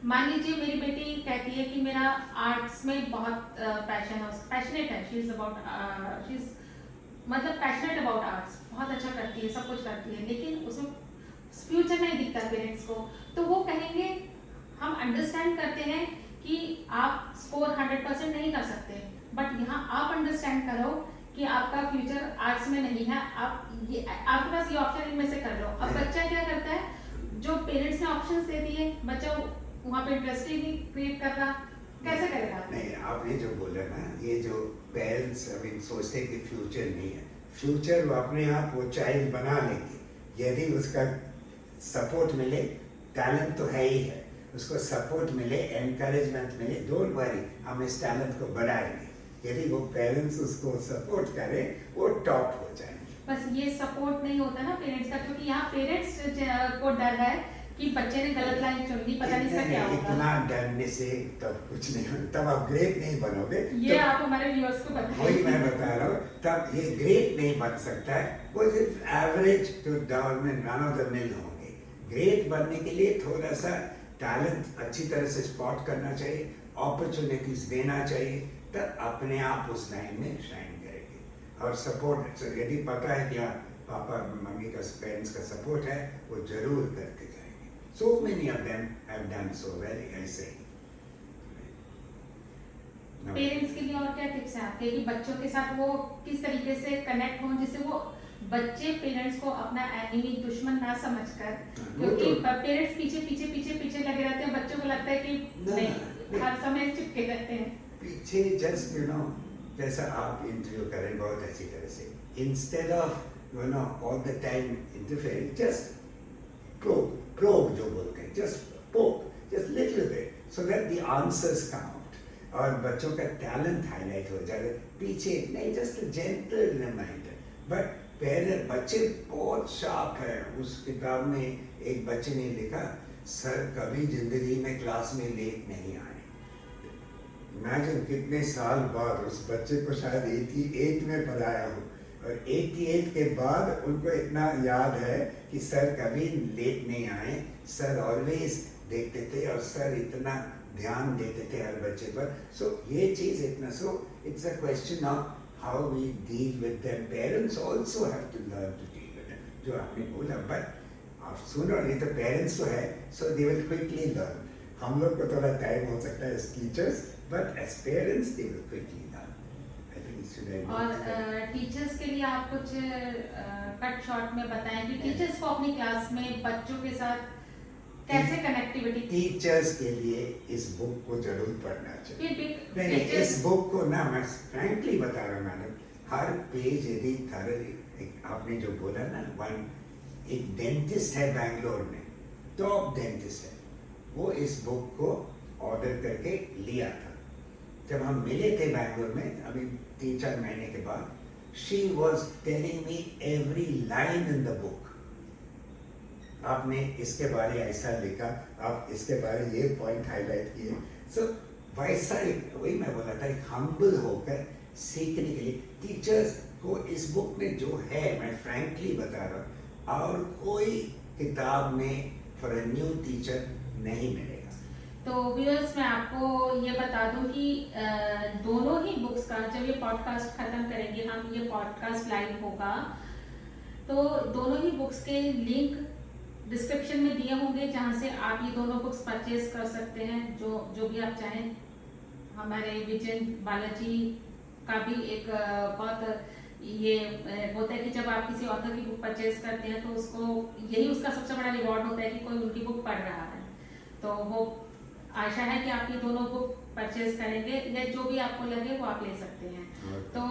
मान लीजिए मेरी बेटी कहती है कि मेरा आर्ट्स में बहुत पैशन है, पैशनेट है, शी इज मतलब पैशनेट अबाउट आर्ट्स, बहुत अच्छा करती है, सब कुछ करती है, लेकिन उसमें फ्यूचर नहीं दिखता पेरेंट्स को, तो वो कहेंगे हम अंडरस्टैंड करते हैं कि आप स्कोर 100% नहीं कर सकते, बट यहाँ आप अंडरस्टैंड करो कि आपका फ्यूचर आर्ट्स में नहीं है, आपके पास ये ऑप्शन इनमें से कर लो। अब बच्चा क्या करता है, जो पेरेंट्स ने ऑप्शंस दे दिए, बच्चा वहाँ पे इंटरेस्ट ही नहीं क्रिएट कर रहा, कैसे करेगा? नहीं, आपने जो बोला ना, ये जो पेरेंट्स अभी सोचते हैं कि फ्यूचर नहीं है, फ्यूचर वो अपने आप वो चाइल्ड बना लेंगे यदि उसका सपोर्ट मिले। टैलेंट तो है ही है, उसको सपोर्ट मिले, एनकरेजमेंट मिले, डोंट वरी, हम इस टैलेंट को बढ़ाएंगे। यदि वो पेरेंट्स उसको सपोर्ट करें, वो टॉप हो जाएंगे। बस ये सपोर्ट नहीं होता ना पेरेंट्स का, क्योंकि यहाँ पेरेंट्स को डर है कि बच्चे ने गलत लाइन चुन ली, पता नहीं इसका क्या होगा। इतना डरने से तब कुछ नहीं होगा, तब आप ग्रेट नहीं बनोगे। ये तो आप हमारे व्यूअर्स को बताइए। वही मैं बता रहा हूँ, तब ये ग्रेट नहीं बन सकता है, वो सिर्फ एवरेज टू डाउन में रन ऑफ द मिल होंगे। ग्रेट बनने के लिए थोड़ा सा टैलेंट अच्छी तरह से स्पॉट करना चाहिए, अपॉर्चुनिटीज देना चाहिए, तब अपने आप उस लाइन में शाइन करेंगे। और सपोर्ट यदि पता है कि हाँ पापा मम्मी का, पेरेंट्स का सपोर्ट है, वो जरूर करके जाएंगे। So many of them have done so well. ऐसे पेरेंट्स के लिए और क्या टिप्स हैं आपके कि बच्चों के साथ वो किस तरीके से कनेक्ट हों जिससे वो बच्चे पेरेंट्स को अपना एनिमी, दुश्मन ना समझकर, क्योंकि पेरेंट्स पीछे लगे रहते हैं, बच्चों को लगता है कि नहीं, हर समय चिपके रहते हैं पीछे। जस्ट जैसा आप इंटरव्यू करें बहुत अच्छी तरह से, instead of all the time interfering, just probe जो बोलते हैं, just poke, just little bit, so that the answers come out और बच्चों का टैलेंट हाईलाइट हो जाए। पीछे नहीं, just gentle reminder. But parent, बच्चे बहुत शार्प है। उस किताब में एक बच्चे ने लिखा, सर कभी जिंदगी में क्लास में लेट नहीं आए। इमेजिन कितने साल बाद, उस बच्चे को शायद 88 में पढ़ाया हूँ, और 88 के बाद उनको इतना याद है कि सर कभी लेट नहीं आए, सर ऑलवेज देखते थे और सर इतना ध्यान देते थे हर बच्चे पर। सो ये चीज़ इतना, so it's a question of how we deal with them. Parents also have to learn to deal with them, जो आपने बोला। बट सुनो, नहीं तो पेरेंट्स तो है, so they will quickly learn. हम लोग को थोड़ा टाइम हो सकता है as teachers, but as parents they will quickly learn. और टीचर्स के लिए आप कुछ कट शॉर्ट में बताएं कि टीचर्स को अपनी क्लास में बच्चों के साथ कैसे कनेक्टिविटी। टीचर्स के लिए इस बुक को जरूर पढ़ना चाहिए। नहीं, इस बुक को ना, मैं फ्रैंकली बता रहा हूँ मैडम, हर पेज यदि आपने जो बोला ना, एक डेंटिस्ट है बैंगलोर में, टॉप डेंटिस्ट है, वो इस बुक को ऑर्डर करके लिया था। जब हम मिले थे बैंगलोर में अभी 3-4 महीने के बाद, she was telling me every line in the book. आपने इसके बारे ऐसा लिखा, आप इसके बारे ये पॉइंट हाईलाइट किए। सो वैसा वही मैं बोला था, एक हम्बल होकर सीखने के लिए टीचर्स को इस बुक में जो है, मैं फ्रैंकली बता रहा हूँ, और कोई किताब में फॉर अ न्यू टीचर नहीं मिलेगा। तो व्यूअर्स, मैं आपको ये बता दूं कि दोनों ही बुक्स का, जब ये पॉडकास्ट खत्म करेंगे हम, ये पॉडकास्ट लाइव होगा, तो दोनों ही बुक्स के लिंक डिस्क्रिप्शन में दिए होंगे, जहां से आप ये दोनों बुक्स परचेज कर सकते हैं, जो भी आप चाहें। हमारे विजन बालाजी का भी एक बहुत ये होता है कि जब आप किसी ऑथर की बुक परचेज करते हैं तो उसको यही उसका सबसे बड़ा रिवॉर्ड होता है कि कोई उनकी बुक पढ़ रहा है। तो वो आशा है कि आप ये दोनों बुक परचेज करेंगे, या जो भी आपको लगे वो आप ले सकते हैं। तो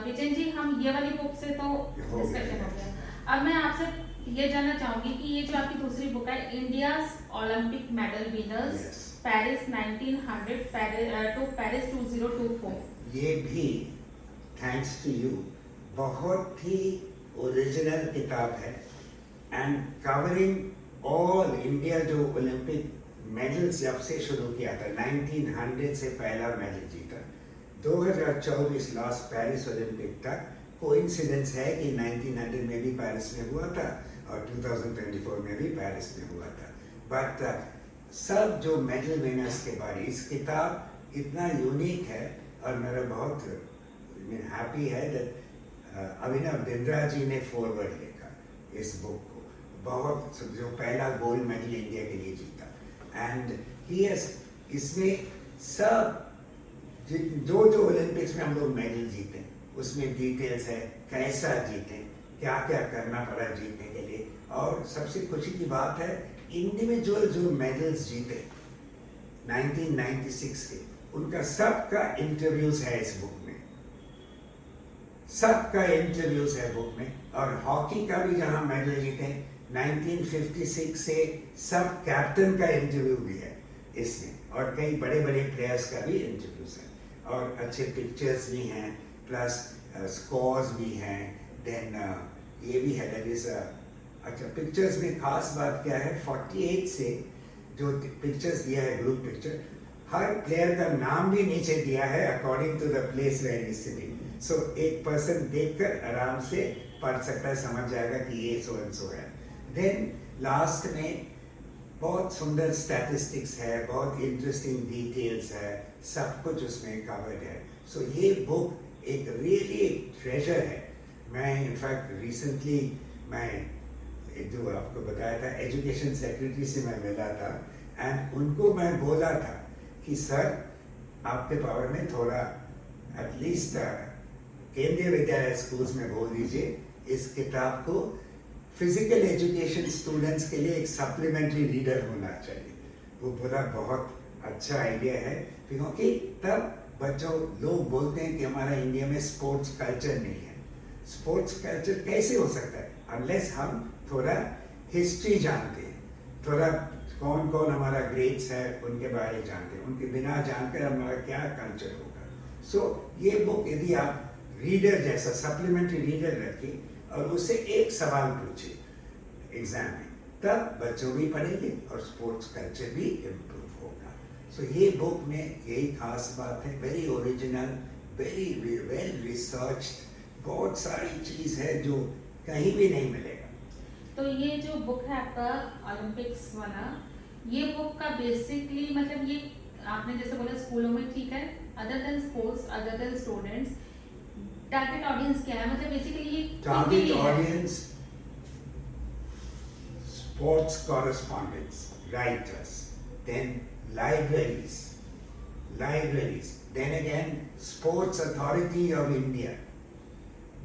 विजन जी, हम ये वाली बुक से तो डिस्कशन हो गया। अब मैं आपसे ये जानना चाहूंगी कि ये जो आपकी दूसरी बुक है, India's Olympic medal winners Paris 1900 to Paris 2024, ये भी थैंक्स टू यू बहुत ही ओरिजिनल किताब है, एंड कवरिंग ऑल इंडिया जो ओलंपिक मेडल्स जब से शुरू किया था, 1900 से पहला मेडल जीता, 2024 लास्ट पेरिस ओलंपिक तक। कोइंसिडेंस है कि 1900 में भी पेरिस में हुआ था और 2024 में भी पेरिस में हुआ था, बट सब जो मेडल विनर्स के बारे। इस किताब इतना यूनिक है और मेरा बहुत हैप्पी है दैट अभिनव बिंद्रा जी ने फॉरवर्ड लिखा इस बुक को। बहुत जो पहला गोल्ड मेडल इंडिया के लिए जीता एंड ही हैज इसमें सब जो ओलंपिक्स में हम लोग मेडल जीते उसमें डिटेल्स है, कैसा जीते, क्या क्या करना पड़ा जीतने के लिए। और सबसे खुशी की बात है इंडिविजुअल जो मेडल्स जीते 1996 के, उनका सबका इंटरव्यूज है इस बुक में, सबका इंटरव्यूज है बुक में। और हॉकी का भी जहां मेडल जीते 1956 से सब कैप्टन का इंटरव्यू भी है इसमें, और कई बड़े बड़े प्लेयर्स का भी इंटरव्यूज है, और अच्छे पिक्चर्स भी हैं, प्लस स्कोर्स भी हैं। देन ये भी है दैट इज अच्छा पिक्चर्स में खास बात क्या है, 48 से जो पिक्चर्स दिया है ग्रुप पिक्चर, हर प्लेयर का नाम भी नीचे दिया है according to the place where is sitting. So एक पर्सन देखकर आराम से पढ़ सकता है, समझ जाएगा कि ये सो एंड सो है। देन लास्ट में बहुत सुंदर स्टैटिस्टिक्स है, बहुत इंटरेस्टिंग डिटेल्स है, सब कुछ उसमें कवर्ड है। सो ये बुक एक रियली ट्रेजर है। मैं इनफैक्ट रिसेंटली मैं जो आपको बताया था एजुकेशन सेक्रेटरी से मैं मिला था एंड उनको मैं बोला था कि सर आपके पावर में थोड़ा एटलीस्ट केंद्रीय विद्यालय स्कूल्स में बोल दीजिए इस किताब को फिजिकल एजुकेशन स्टूडेंट्स के लिए एक सप्लीमेंट्री रीडर होना चाहिए। वो बोला बहुत अच्छा आइडिया है, क्योंकि तब बच्चों लोग बोलते हैं कि हमारा इंडिया में स्पोर्ट्स कल्चर नहीं है। स्पोर्ट्स कल्चर कैसे हो सकता है अनलेस हम थोड़ा हिस्ट्री जानते हैं, थोड़ा कौन कौन हमारा ग्रेट्स है उनके बारे में जानते हैं, उनके बिना जानकर हमारा क्या कल्चर होगा। सो ये बुक यदि आप रीडर जैसा सप्लीमेंट्री रीडर रखिए और उससे एक सवाल पूछिए एग्जाम में, तब बच्चों भी पढ़ेंगे और स्पोर्ट्स कल्चर भी इम्प्रूव होगा। सो ये बुक में यही खास बात है, very original, very well researched, बहुत सारी चीज है जो कहीं भी नहीं मिलेगा। तो ये जो बुक है आपका ओलंपिक्स वाला, ये बुक का बेसिकली मतलब ये आपने जैसे बोला स्कूलों में ठीक है, other than sports, other than students, target audience क्या है, मतलब बेसिकली ये target audience sports correspondents, writers, then libraries, then again sports authority of India,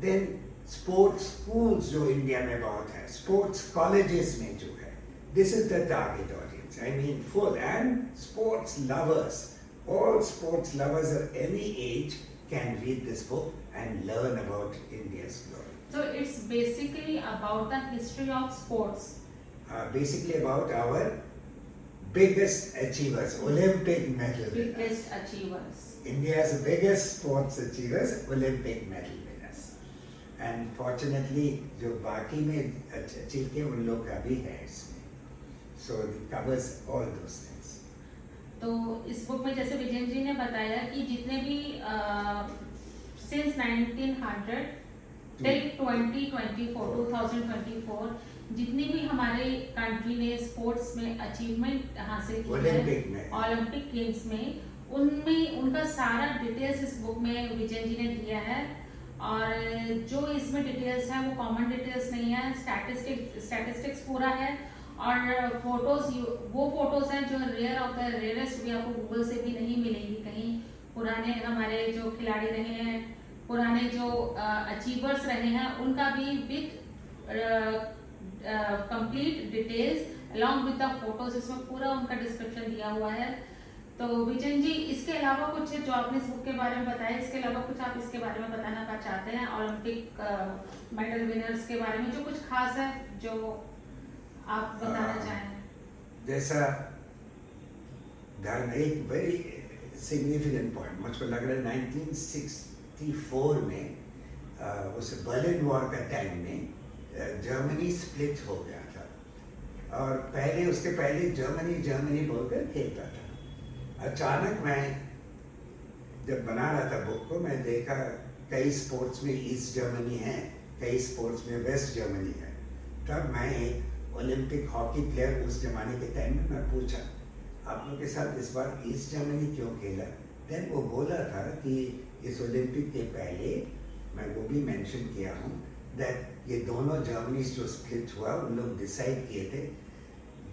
then sports schools जो इंडिया में बहुत है, स्पोर्ट्स कॉलेजेस में जो है, this is the target audience, I mean full, and sports lovers, all sports lovers of any age can read this book and learn about India's glory. So it's basically about the history of sports. Basically about our biggest achievers, Olympic medal winners. Biggest achievers. India's biggest sports achievers, Olympic medal winners. And fortunately, जो बाकी में achieve किए उन लोग का भी है इसमें. So it covers all those things. तो इस बुक में जैसे विजय जी ने बताया कि जितने भी सिंस 1900 टिल 2024 जितनी भी हमारे कंट्री ने स्पोर्ट्स में अचीवमेंट हासिल की है ओलंपिक गेम्स में, उनमें उनका सारा डिटेल्स इस बुक में विजय जी ने दिया है। और जो इसमें डिटेल्स है वो कॉमन डिटेल्स नहीं है, स्टैटिस्टिक्स पूरा है, और फोटोज वो फोटोज हैं जो रेयर होता है, रेयरेस्ट भी आपको गूगल से भी नहीं मिलेंगी कहीं। पुराने हमारे जो खिलाड़ी रहे हैं, पुराने जो अचीवर्स रहे हैं, उनका भी with complete details along with the photos, इसमें पूरा उनका डिस्क्रिप्शन दिया हुआ है। तो विजय जी, इसके अलावा कुछ जो आपने इस बुक के बारे में बताया, इसके अलावा कुछ आप इसके बारे में बताना चाहते हैं ओलंपिक मेडल विनर्स के बारे में, जो कुछ खास है जो आप बताना चाहें? जैसा धर्म एक वेरी सिग्निफिकेंट पॉइंट मुझको लग रहा है 1964 में उस बर्लिन वॉर का टाइम में जर्मनी स्प्लिट हो गया था, और उसके पहले जर्मनी बोलकर खेलता था। अचानक मैं जब बना रहा था बुक को, मैं देखा कई स्पोर्ट्स में ईस्ट जर्मनी है, कई स्पोर्ट्स में वेस्ट जर्मनी है। तब मैं एक ओलंपिक हॉकी प्लेयर उस जमाने के टाइम में मैं पूछा आप लोग के साथ इस बार ईस्ट जर्मनी क्यों खेला? देन वो बोला था कि इस ओलंपिक के पहले मैं वो भी मेंशन किया हूँ दैट ये दोनों जर्मनी जो स्प्लिट हुआ उन लोग डिसाइड किए थे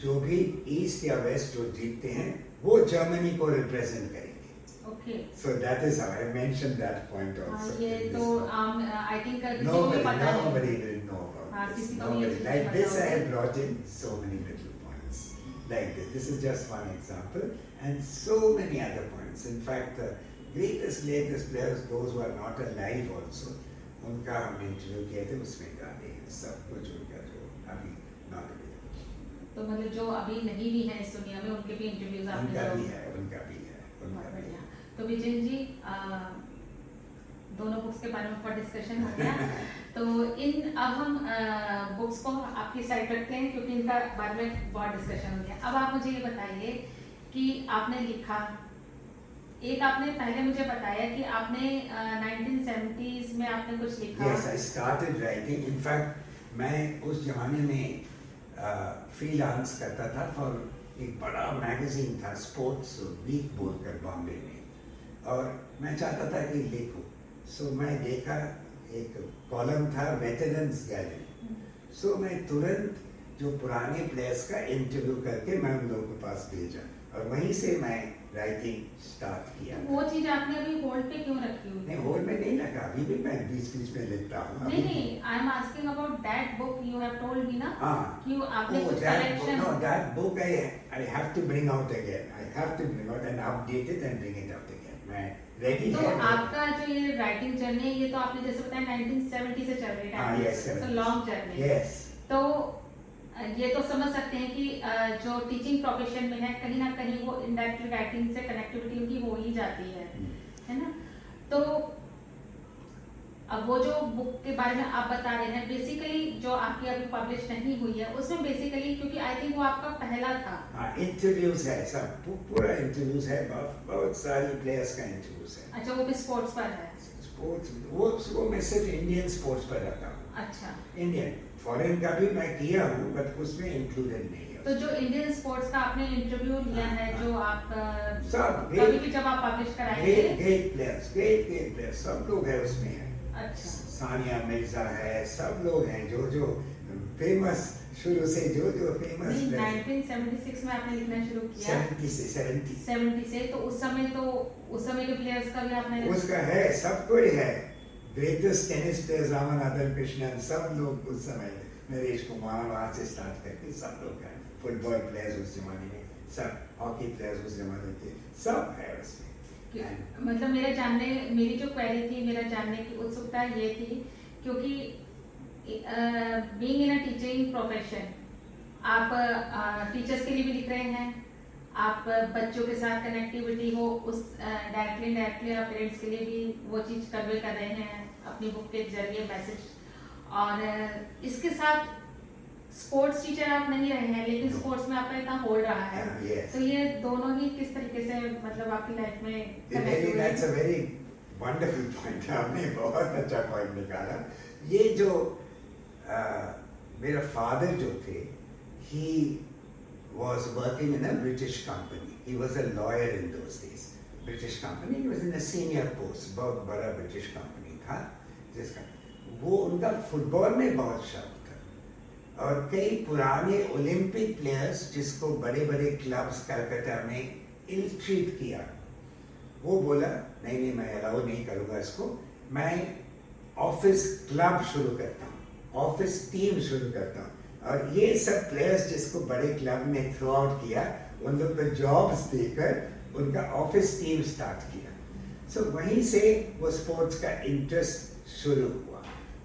जो भी ईस्ट या वेस्ट जो जीतते हैं वो जर्मनी को रिप्रेजेंट करेंगे. Okay. So that is how I mentioned that point also. ये in तो this. आई थिंक किसी को भी पता नहीं. Nobody will know about हाँ, this. किसी को भी ये Nobody. चीज़ Like पता this, I होगी. have brought in so many little points. Like this. This is just one example, and so many other points. In fact, the latest players, those who are not alive also, उनका हम interview किए थे, उसमें गाने सब कुछ उनका जो अभी not available. तो मतलब जो अभी नहीं भी हैं इस दुनिया में उनके भी इंटरव्यूज आपने उनका भी दिए. है, उनका भी है, उनका बहुत भी बढ़िया. है. तो विजय जी दोनों बुक्स के बारे में बहुत डिस्कशन हो गया. तो अब हम बुक्स को आपकी साइड रखते हैं क्योंकि इनका बाद में बहुत डिस्कशन हो गया. अब आप मुझे ये बताइए कि आपने लिखा, एक आपने पहले मुझे बताया कि आपने 1970s में आपने कुछ लिखा. Yes, I started writing. In fact, मैं उस जमाने में फ्रीलांस करता था फॉर एक बड़ा मैगजीन था स्पोर्ट्स वीक बोलकर बॉम्बे में, और मैं चाहता था कि लिखूं. सो मैं देखा एक कॉलम था वेटरन्स गैलरी. सो मैं तुरंत जो पुराने प्लेयर्स का इंटरव्यू करके मैं उन लोगों के पास भेजा और वहीं से मैं राइटिंग स्टार्ट किया. वो चीज आपने अभी होल्ड पे क्यों रखी हुई? नहीं, होल्ड में नहीं रखा, अभी भी मैं बीच बीच में लिखता हूँ. नहीं, I am asking about that book you have told me ना. हाँ. कि आपने कुछ that book, collection. no, that book I have to bring out again. I have to bring out and update it and bring it out again. मैं ready तो है. आपका जो ये राइटिंग जर्नी है ये तो आपने जैसे बताया 1970 से चल रही है. हाँ, yes, it's a long journey. Yes. तो ये तो समझ सकते हैं कि जो टीचिंग प्रोफेशन में है कहीं ना कहीं वो इनडायरेक्टली राइटिंग से कनेक्टिविटी उनकी हो ही जाती है ना. तो अब वो जो बुक के बारे में आप बता रहे हैं बेसिकली जो आपकी अभी पब्लिश नहीं हुई है उसमें बेसिकली क्योंकि आई थिंक वो आपका पहला था. हाँ, इंटरव्यूज है, सब पूरा इंटरव्यूज है, बहुत सारी प्लेयर्स का इंटरव्यूज है. अच्छा, वो भी स्पोर्ट्स पर है. स्पोर्ट्स वो मैं सिर्फ इंडियन स्पोर्ट्स पर रखा हूँ. अच्छा. इंडियन फॉरेन का भी मैं किया हूँ बट उसमें इंक्लूडेड नहीं है. तो जो इंडियन स्पोर्ट्स का आपने इंटरव्यू लिया है जो आप सब कभी भी जब आप पब्लिश कराएंगे. ग्रेट प्लेयर्स सब लोग है उसमें है. अच्छा. सानिया मिर्जा है, सब लोग हैं जो फेमस शुरू से जो फेमस. 1976 में आपने लिखना शुरू किया. 70 से तो उस समय के प्लेयर्स का भी आपने उसका है, सब कोई है. Greatest tennis players Ramanathan Krishnan, सब लोग उस समय, नरेश कुमार, वहाँ से स्टार्ट करके सब लोग हैं. फुटबॉल प्लेयर्स उस जमाने में, सब हॉकी प्लेयर्स उस जमाने के, सब है उसमें. मतलब मेरी जो क्वेरी थी, मेरा जानने की उत्सुकता ये थी क्योंकि being in a teaching profession आप टीचर्स के लिए भी लिख रहे हैं, आप बच्चों के साथ कनेक्टिविटी हो उस डायरेक्टली इनडायरेक्टली आप पेरेंट्स के लिए भी वो चीज़ कन्वे कर रहे हैं अपनी बुक के जरिए मैसेज, और इसके साथ स्पोर्ट्स टीचर आप नहीं रहे हैं लेकिन स्पोर्ट्स में आपका इतना होल्ड रहा है. Yes. तो ये दोनों ही किस तरीके से मतलब आपकी लाइफ में That's a very wonderful point. आपने बहुत अच्छा पॉइंट निकाला. ये जो मेरा फादर जो थे, he was working in a British company. He was a lawyer in those days. British company. He was in a senior post. बहुत बड़ा British company था जिसका वो उनका फुटबॉल में बहुत शौक था, और कई पुराने ओलंपिक प्लेयर्स जिसको बड़े बड़े क्लब्स कलकत्ता में इल ट्रीट किया, वो बोला नहीं मैं अलाउ नहीं करूँगा इसको, मैं ऑफिस क्लब शुरू करता हूँ, ऑफिस टीम शुरू करता हूँ. और ये सब प्लेयर्स जिसको बड़े क्लब में थ्रू आउट किया उन लोग को जॉब्स देकर उनका ऑफिस टीम स्टार्ट किया. सो वहीं से वो स्पोर्ट्स का इंटरेस्ट शुरू हुआ.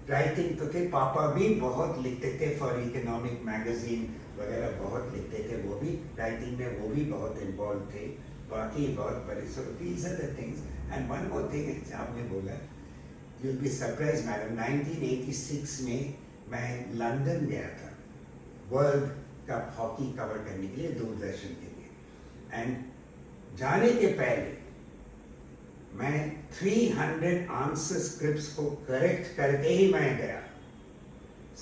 राइटिंग तो थे, पापा भी बहुत लिखते थे फॉर इकोनॉमिक मैगजीन वगैरह, बहुत लिखते थे. वो भी राइटिंग में वो भी बहुत इन्वॉल्व थे. बाकी बहुत बड़े. So these are the things. And one more thing आपने बोला, you will be surprise madam, 1986 में मैं लंदन गया था वर्ल्ड कप हॉकी कवर करने के लिए दूरदर्शन के लिए. एंड जाने के पहले मैं 300 आंसर स्क्रिप्ट्स को करेक्ट करके ही मैं गया,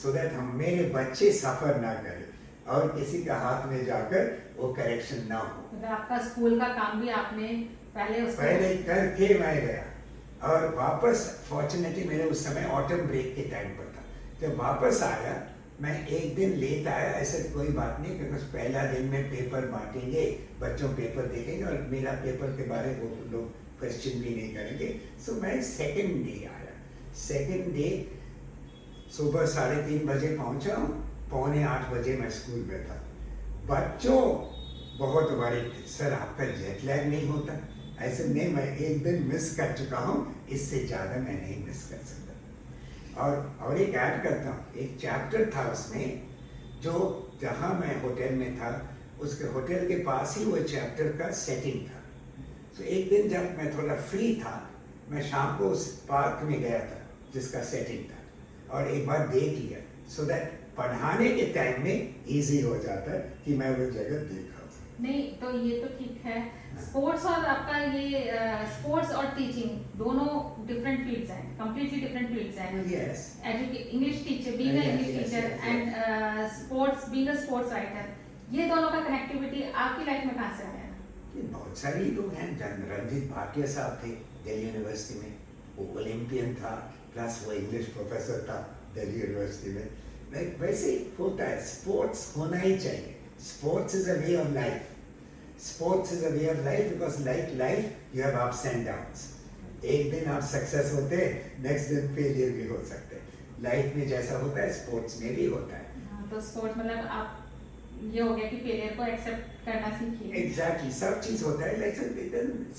सो दैट हम मेरे बच्चे सफर ना करें. और किसी का हाथ में जाकर वो करेक्शन ना हो। मतलब आपका स्कूल का काम भी आपने पहले करके मैं गया और वापस फॉर्चुनेटली मेरे उस समय ऑटम ब्रेक के टाइम पर था। जब वापस आया मैं एक दिन लेट आया, ऐसे कोई बात नहीं, क्योंकि पहला दिन में पेपर बांटेंगे, बच्चों पेपर देखेंगे और मेरा पेपर के बारे में वो लोग क्वेश्चन भी नहीं करेंगे। सो मैं सेकंड डे आया। सेकंड डे सुबह 3:30 बजे पहुंचा हूँ, 7:45 बजे मैं स्कूल में था। बच्चों बहुत बड़े, सर आपका जेट लैग नहीं होता? ऐसे नहीं, मैं एक दिन मिस कर चुका हूँ, इससे ज़्यादा मैं नहीं मिस कर सकता। और एक ऐड करता हूँ, एक चैप्टर था उसमें जो जहाँ मैं होटल में था उसके होटल के पास ही वो चैप्टर का सेटिंग था। तो एक दिन जब मैं थोड़ा फ्री था, मैं शाम को उस पार्क में गया था जिसका सेटिंग था और एक बार देख लिया, सो दैट पढ़ाने के टाइम में इजी हो जाता है कि मैं वो जगह देखा। नहीं तो ये तो ठीक है। स्पोर्ट्स और आपका ये स्पोर्ट्स और टीचिंग दोनों डिफरेंट फील्ड्स हैं, कंप्लीटली डिफरेंट फील्ड्स हैं। Yes. English teacher, being a English teacher and sports, being a sports writer, ये दोनों का कनेक्टिविटी आपकी लाइफ में कहाँ से आया? बहुत सारे लोग हैं। रंजीत भाटिया साहब थे दिल्ली यूनिवर्सिटी में, वो ओलंपियन था, प्लस वो इंग्लिश प्रोफेसर था दिल्ली यूनिवर्सिटी में। वैसे होता है, स्पोर्ट्स होना ही चाहिए। Sports is a way of life. Sports is a way of life because like life you have ups and downs. एक दिन आप सक्सेस होते हैं, नेक्स्ट दिन फेलियर भी हो सकते हैं। लाइफ में जैसा होता है स्पोर्ट्स में भी होता है। तो स्पोर्ट्स मतलब आप ये हो गया कि फेलियर को एक्सेप्ट करना सीखिए। Exactly, सब चीज होता है। Like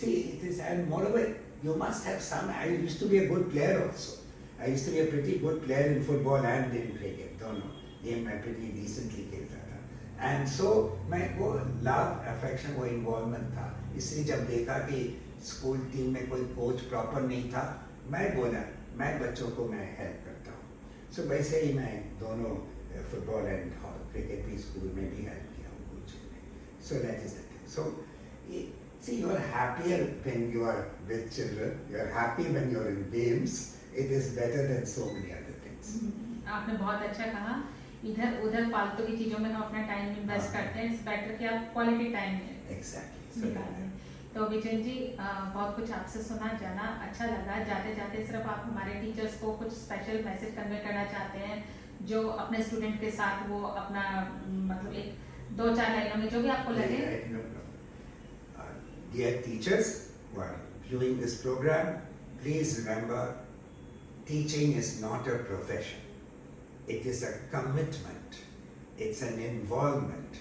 see, it is, and moreover, you must have some. I used to be a good player also. I used to be a pretty good player in football and in cricket. दोनों game मैं pretty decently खेलता था। And so मैं वो love, affection, वो involvement था। इसलिए जब देखा कि स्कूल टीम में कोई कोच प्रॉपर नहीं था, मैं बोला मैं बच्चों को मैं हेल्प करता हूँ। So वैसे ही मैं दोनों फुटबॉल एंड क्रिकेट भी स्कूल में भी हेल्प किया हूँ कोचिंग में। So that is the thing. So see, you are happier when you are with children. You are happy when you are in games. It is better than so many other things. आपने बहुत अच्छा कहा। इधर उधर फालतू की चीजों में हम अपना टाइम इन्वेस्ट करते हैं, इट्स बेटर कि आप क्वालिटी टाइम Exactly. निकालें। तो विजय जी, बहुत कुछ आपसे सुना, जाना अच्छा लगा। जाते जाते सिर्फ आप हमारे टीचर्स को कुछ स्पेशल मैसेज कन्वे करना चाहते हैं जो अपने स्टूडेंट के साथ वो अपना मतलब एक 2-4 लाइनों में जो भी आपको लगे। Dear teachers who are viewing this program, please remember, teaching is not a profession. It is a commitment. It's an involvement.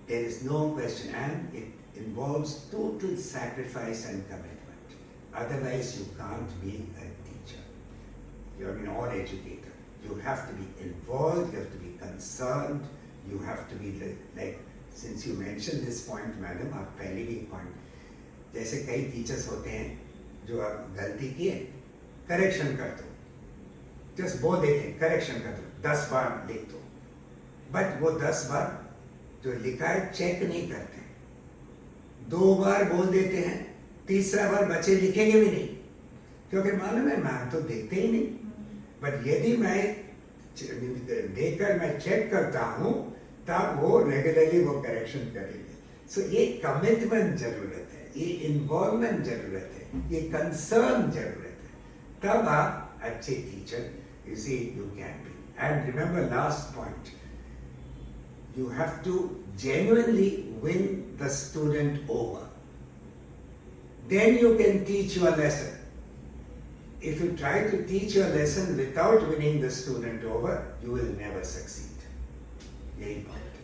There is no question, and it involves total sacrifice and commitment. Otherwise, you can't be a teacher. You're an all educator. You have to be involved, you have to be concerned, you have to be like, since you mentioned this point, madam, आप पहले भी point, जैसे कई teachers होते हैं जो आप गलती किए, करेक्शन कर दो, जस्ट बोल देते हैं करेक्शन कर दो, 10 बार लिख दो, बट वो 10 बार जो लिखा है चेक नहीं करते, 2 बार बोल देते हैं, तीसरा बार बच्चे लिखेंगे भी नहीं, क्योंकि मालूम है मैम तो देखते ही नहीं। बट यदि मैं देखकर मैं चेक करता हूँ तब वो रेगुलरली वो करेक्शन करेंगे। सो ये कमिटमेंट जरूरत है, ये इन्वॉल्वमेंट जरूरत है, ये कंसर्न जरूरत है, तब आप अच्छे teacher you see you can be. And remember last point, you have to genuinely win the student over. Then you can teach your lesson. If you try to teach your lesson without winning the student over, you will never succeed. Very important.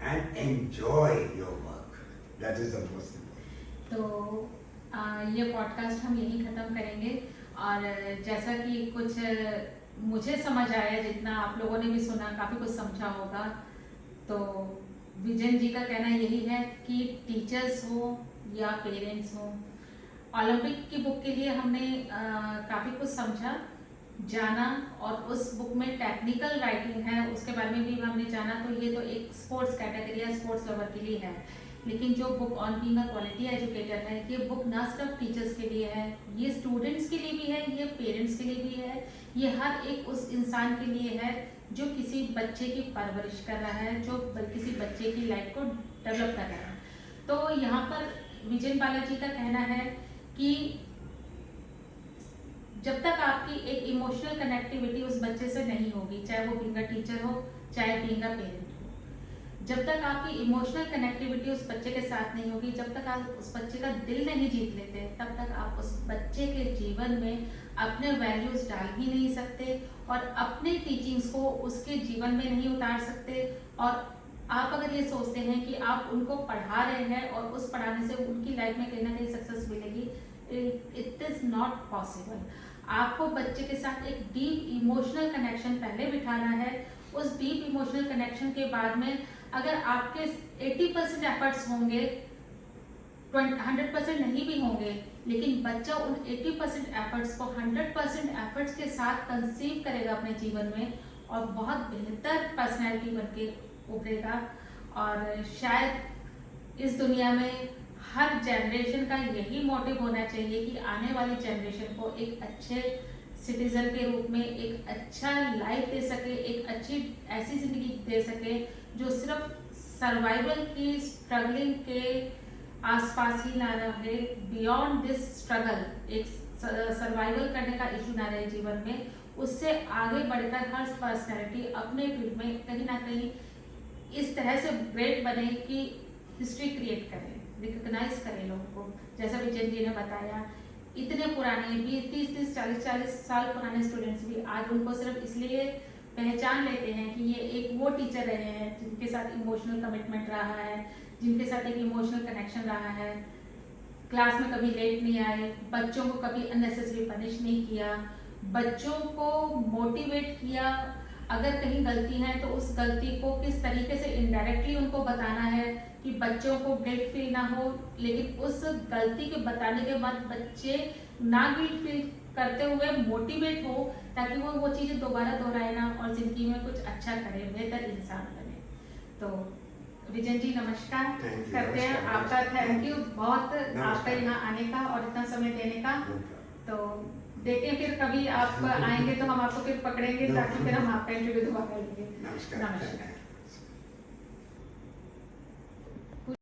And enjoy your work. That is the most important. तो ये podcast हम यहीं ख़त्म करेंगे। और जैसा कि कुछ मुझे समझ आया, जितना आप लोगों ने भी सुना, काफ़ी कुछ समझा होगा। तो विजन जी का कहना यही है कि टीचर्स हो या पेरेंट्स हो, ओलंपिक की बुक के लिए हमने काफ़ी कुछ समझा, जाना, और उस बुक में टेक्निकल राइटिंग है उसके बारे में भी हमने जाना। तो ये तो एक स्पोर्ट्स कैटेगरी है, स्पोर्ट्स लवर के लिए है, लेकिन जो book on being a quality educator है, ये बुक ना सिर्फ टीचर्स के लिए है, ये स्टूडेंट्स के लिए भी है, ये पेरेंट्स के लिए भी है, ये हर एक उस इंसान के लिए है जो किसी बच्चे की परवरिश कर रहा है, जो किसी बच्चे की लाइफ को डेवलप कर रहा है। तो यहाँ पर विजन बालाजी का कहना है कि जब तक आपकी एक इमोशनल कनेक्टिविटी उस बच्चे से नहीं होगी, चाहे वो बीइंग अ टीचर हो, चाहे बीइंग अ पेरेंट हो, जब तक आपकी इमोशनल कनेक्टिविटी उस बच्चे के साथ नहीं होगी, जब तक आप उस बच्चे का दिल नहीं जीत लेते, तब तक आप उस बच्चे के जीवन में अपने वैल्यूज डाल ही नहीं सकते और अपने टीचिंग्स को उसके जीवन में नहीं उतार सकते। और आप अगर ये सोचते हैं कि आप उनको पढ़ा रहे हैं और उस पढ़ाने से उनकी लाइफ में कहीं ना कहीं सक्सेस मिलेगी, इट इज नॉट पॉसिबल। आपको बच्चे के साथ एक डीप इमोशनल कनेक्शन पहले बिठाना है। उस डीप इमोशनल कनेक्शन के बाद में अगर आपके 80% एफर्ट्स होंगे, 100% नहीं भी होंगे, लेकिन बच्चा उन 80% एफर्ट्स को 100% एफर्ट्स के साथ कंसीव करेगा अपने जीवन में और बहुत बेहतर पर्सनैलिटी बनके उभरेगा। और शायद इस दुनिया में हर जनरेशन का यही मोटिव होना चाहिए कि आने वाली जनरेशन को एक अच्छे सिटीजन के रूप में एक अच्छा लाइफ दे सके, एक अच्छी ऐसी जिंदगी दे सके जो सिर्फ सर्वाइवल की स्ट्रगलिंग के आसपास ही ना रहे, बियॉन्ड दिस स्ट्रगल एक सर्वाइवल करने का इशू ना रहे जीवन में, उससे आगे बढ़कर हर पर्सनैलिटी अपने फील्ड में कहीं ना कहीं इस तरह से ग्रेट बने कि हिस्ट्री क्रिएट करे, रिकॉग्नाइज करे लोगों को। जैसा विजय जी ने बताया, इतने पुराने 20-30, 40 साल पुराने स्टूडेंट्स भी आज उनको सिर्फ इसलिए पहचान लेते हैं कि ये एक वो टीचर रहे हैं जिनके साथ इमोशनल कमिटमेंट रहा है, जिनके साथ एक इमोशनल कनेक्शन रहा है, क्लास में कभी लेट नहीं आए, बच्चों को कभी अननेसेसरी पनिश नहीं किया, बच्चों को मोटिवेट किया, अगर कहीं गलती है तो उस गलती को किस तरीके से इनडायरेक्टली उनको बताना है कि बच्चों को गिल्ट फील ना हो, लेकिन उस गलती के बताने के बाद बच्चे ना गिल्ट फील करते हुए मोटिवेट हो ताकि वो चीज़ें दोबारा दोहराए ना और जिंदगी में कुछ अच्छा करे, बेहतर इंसान बने। तो विजय जी नमस्कार करते हैं, आपका थैंक यू बहुत आपका यहाँ आने का और इतना समय देने का। तो देखें फिर कभी आप आएंगे तो हम आपको फिर पकड़ेंगे ताकि फिर हम आपका इंटरव्यू दोबारा लेंगे। नमस्कार। नमस्कार।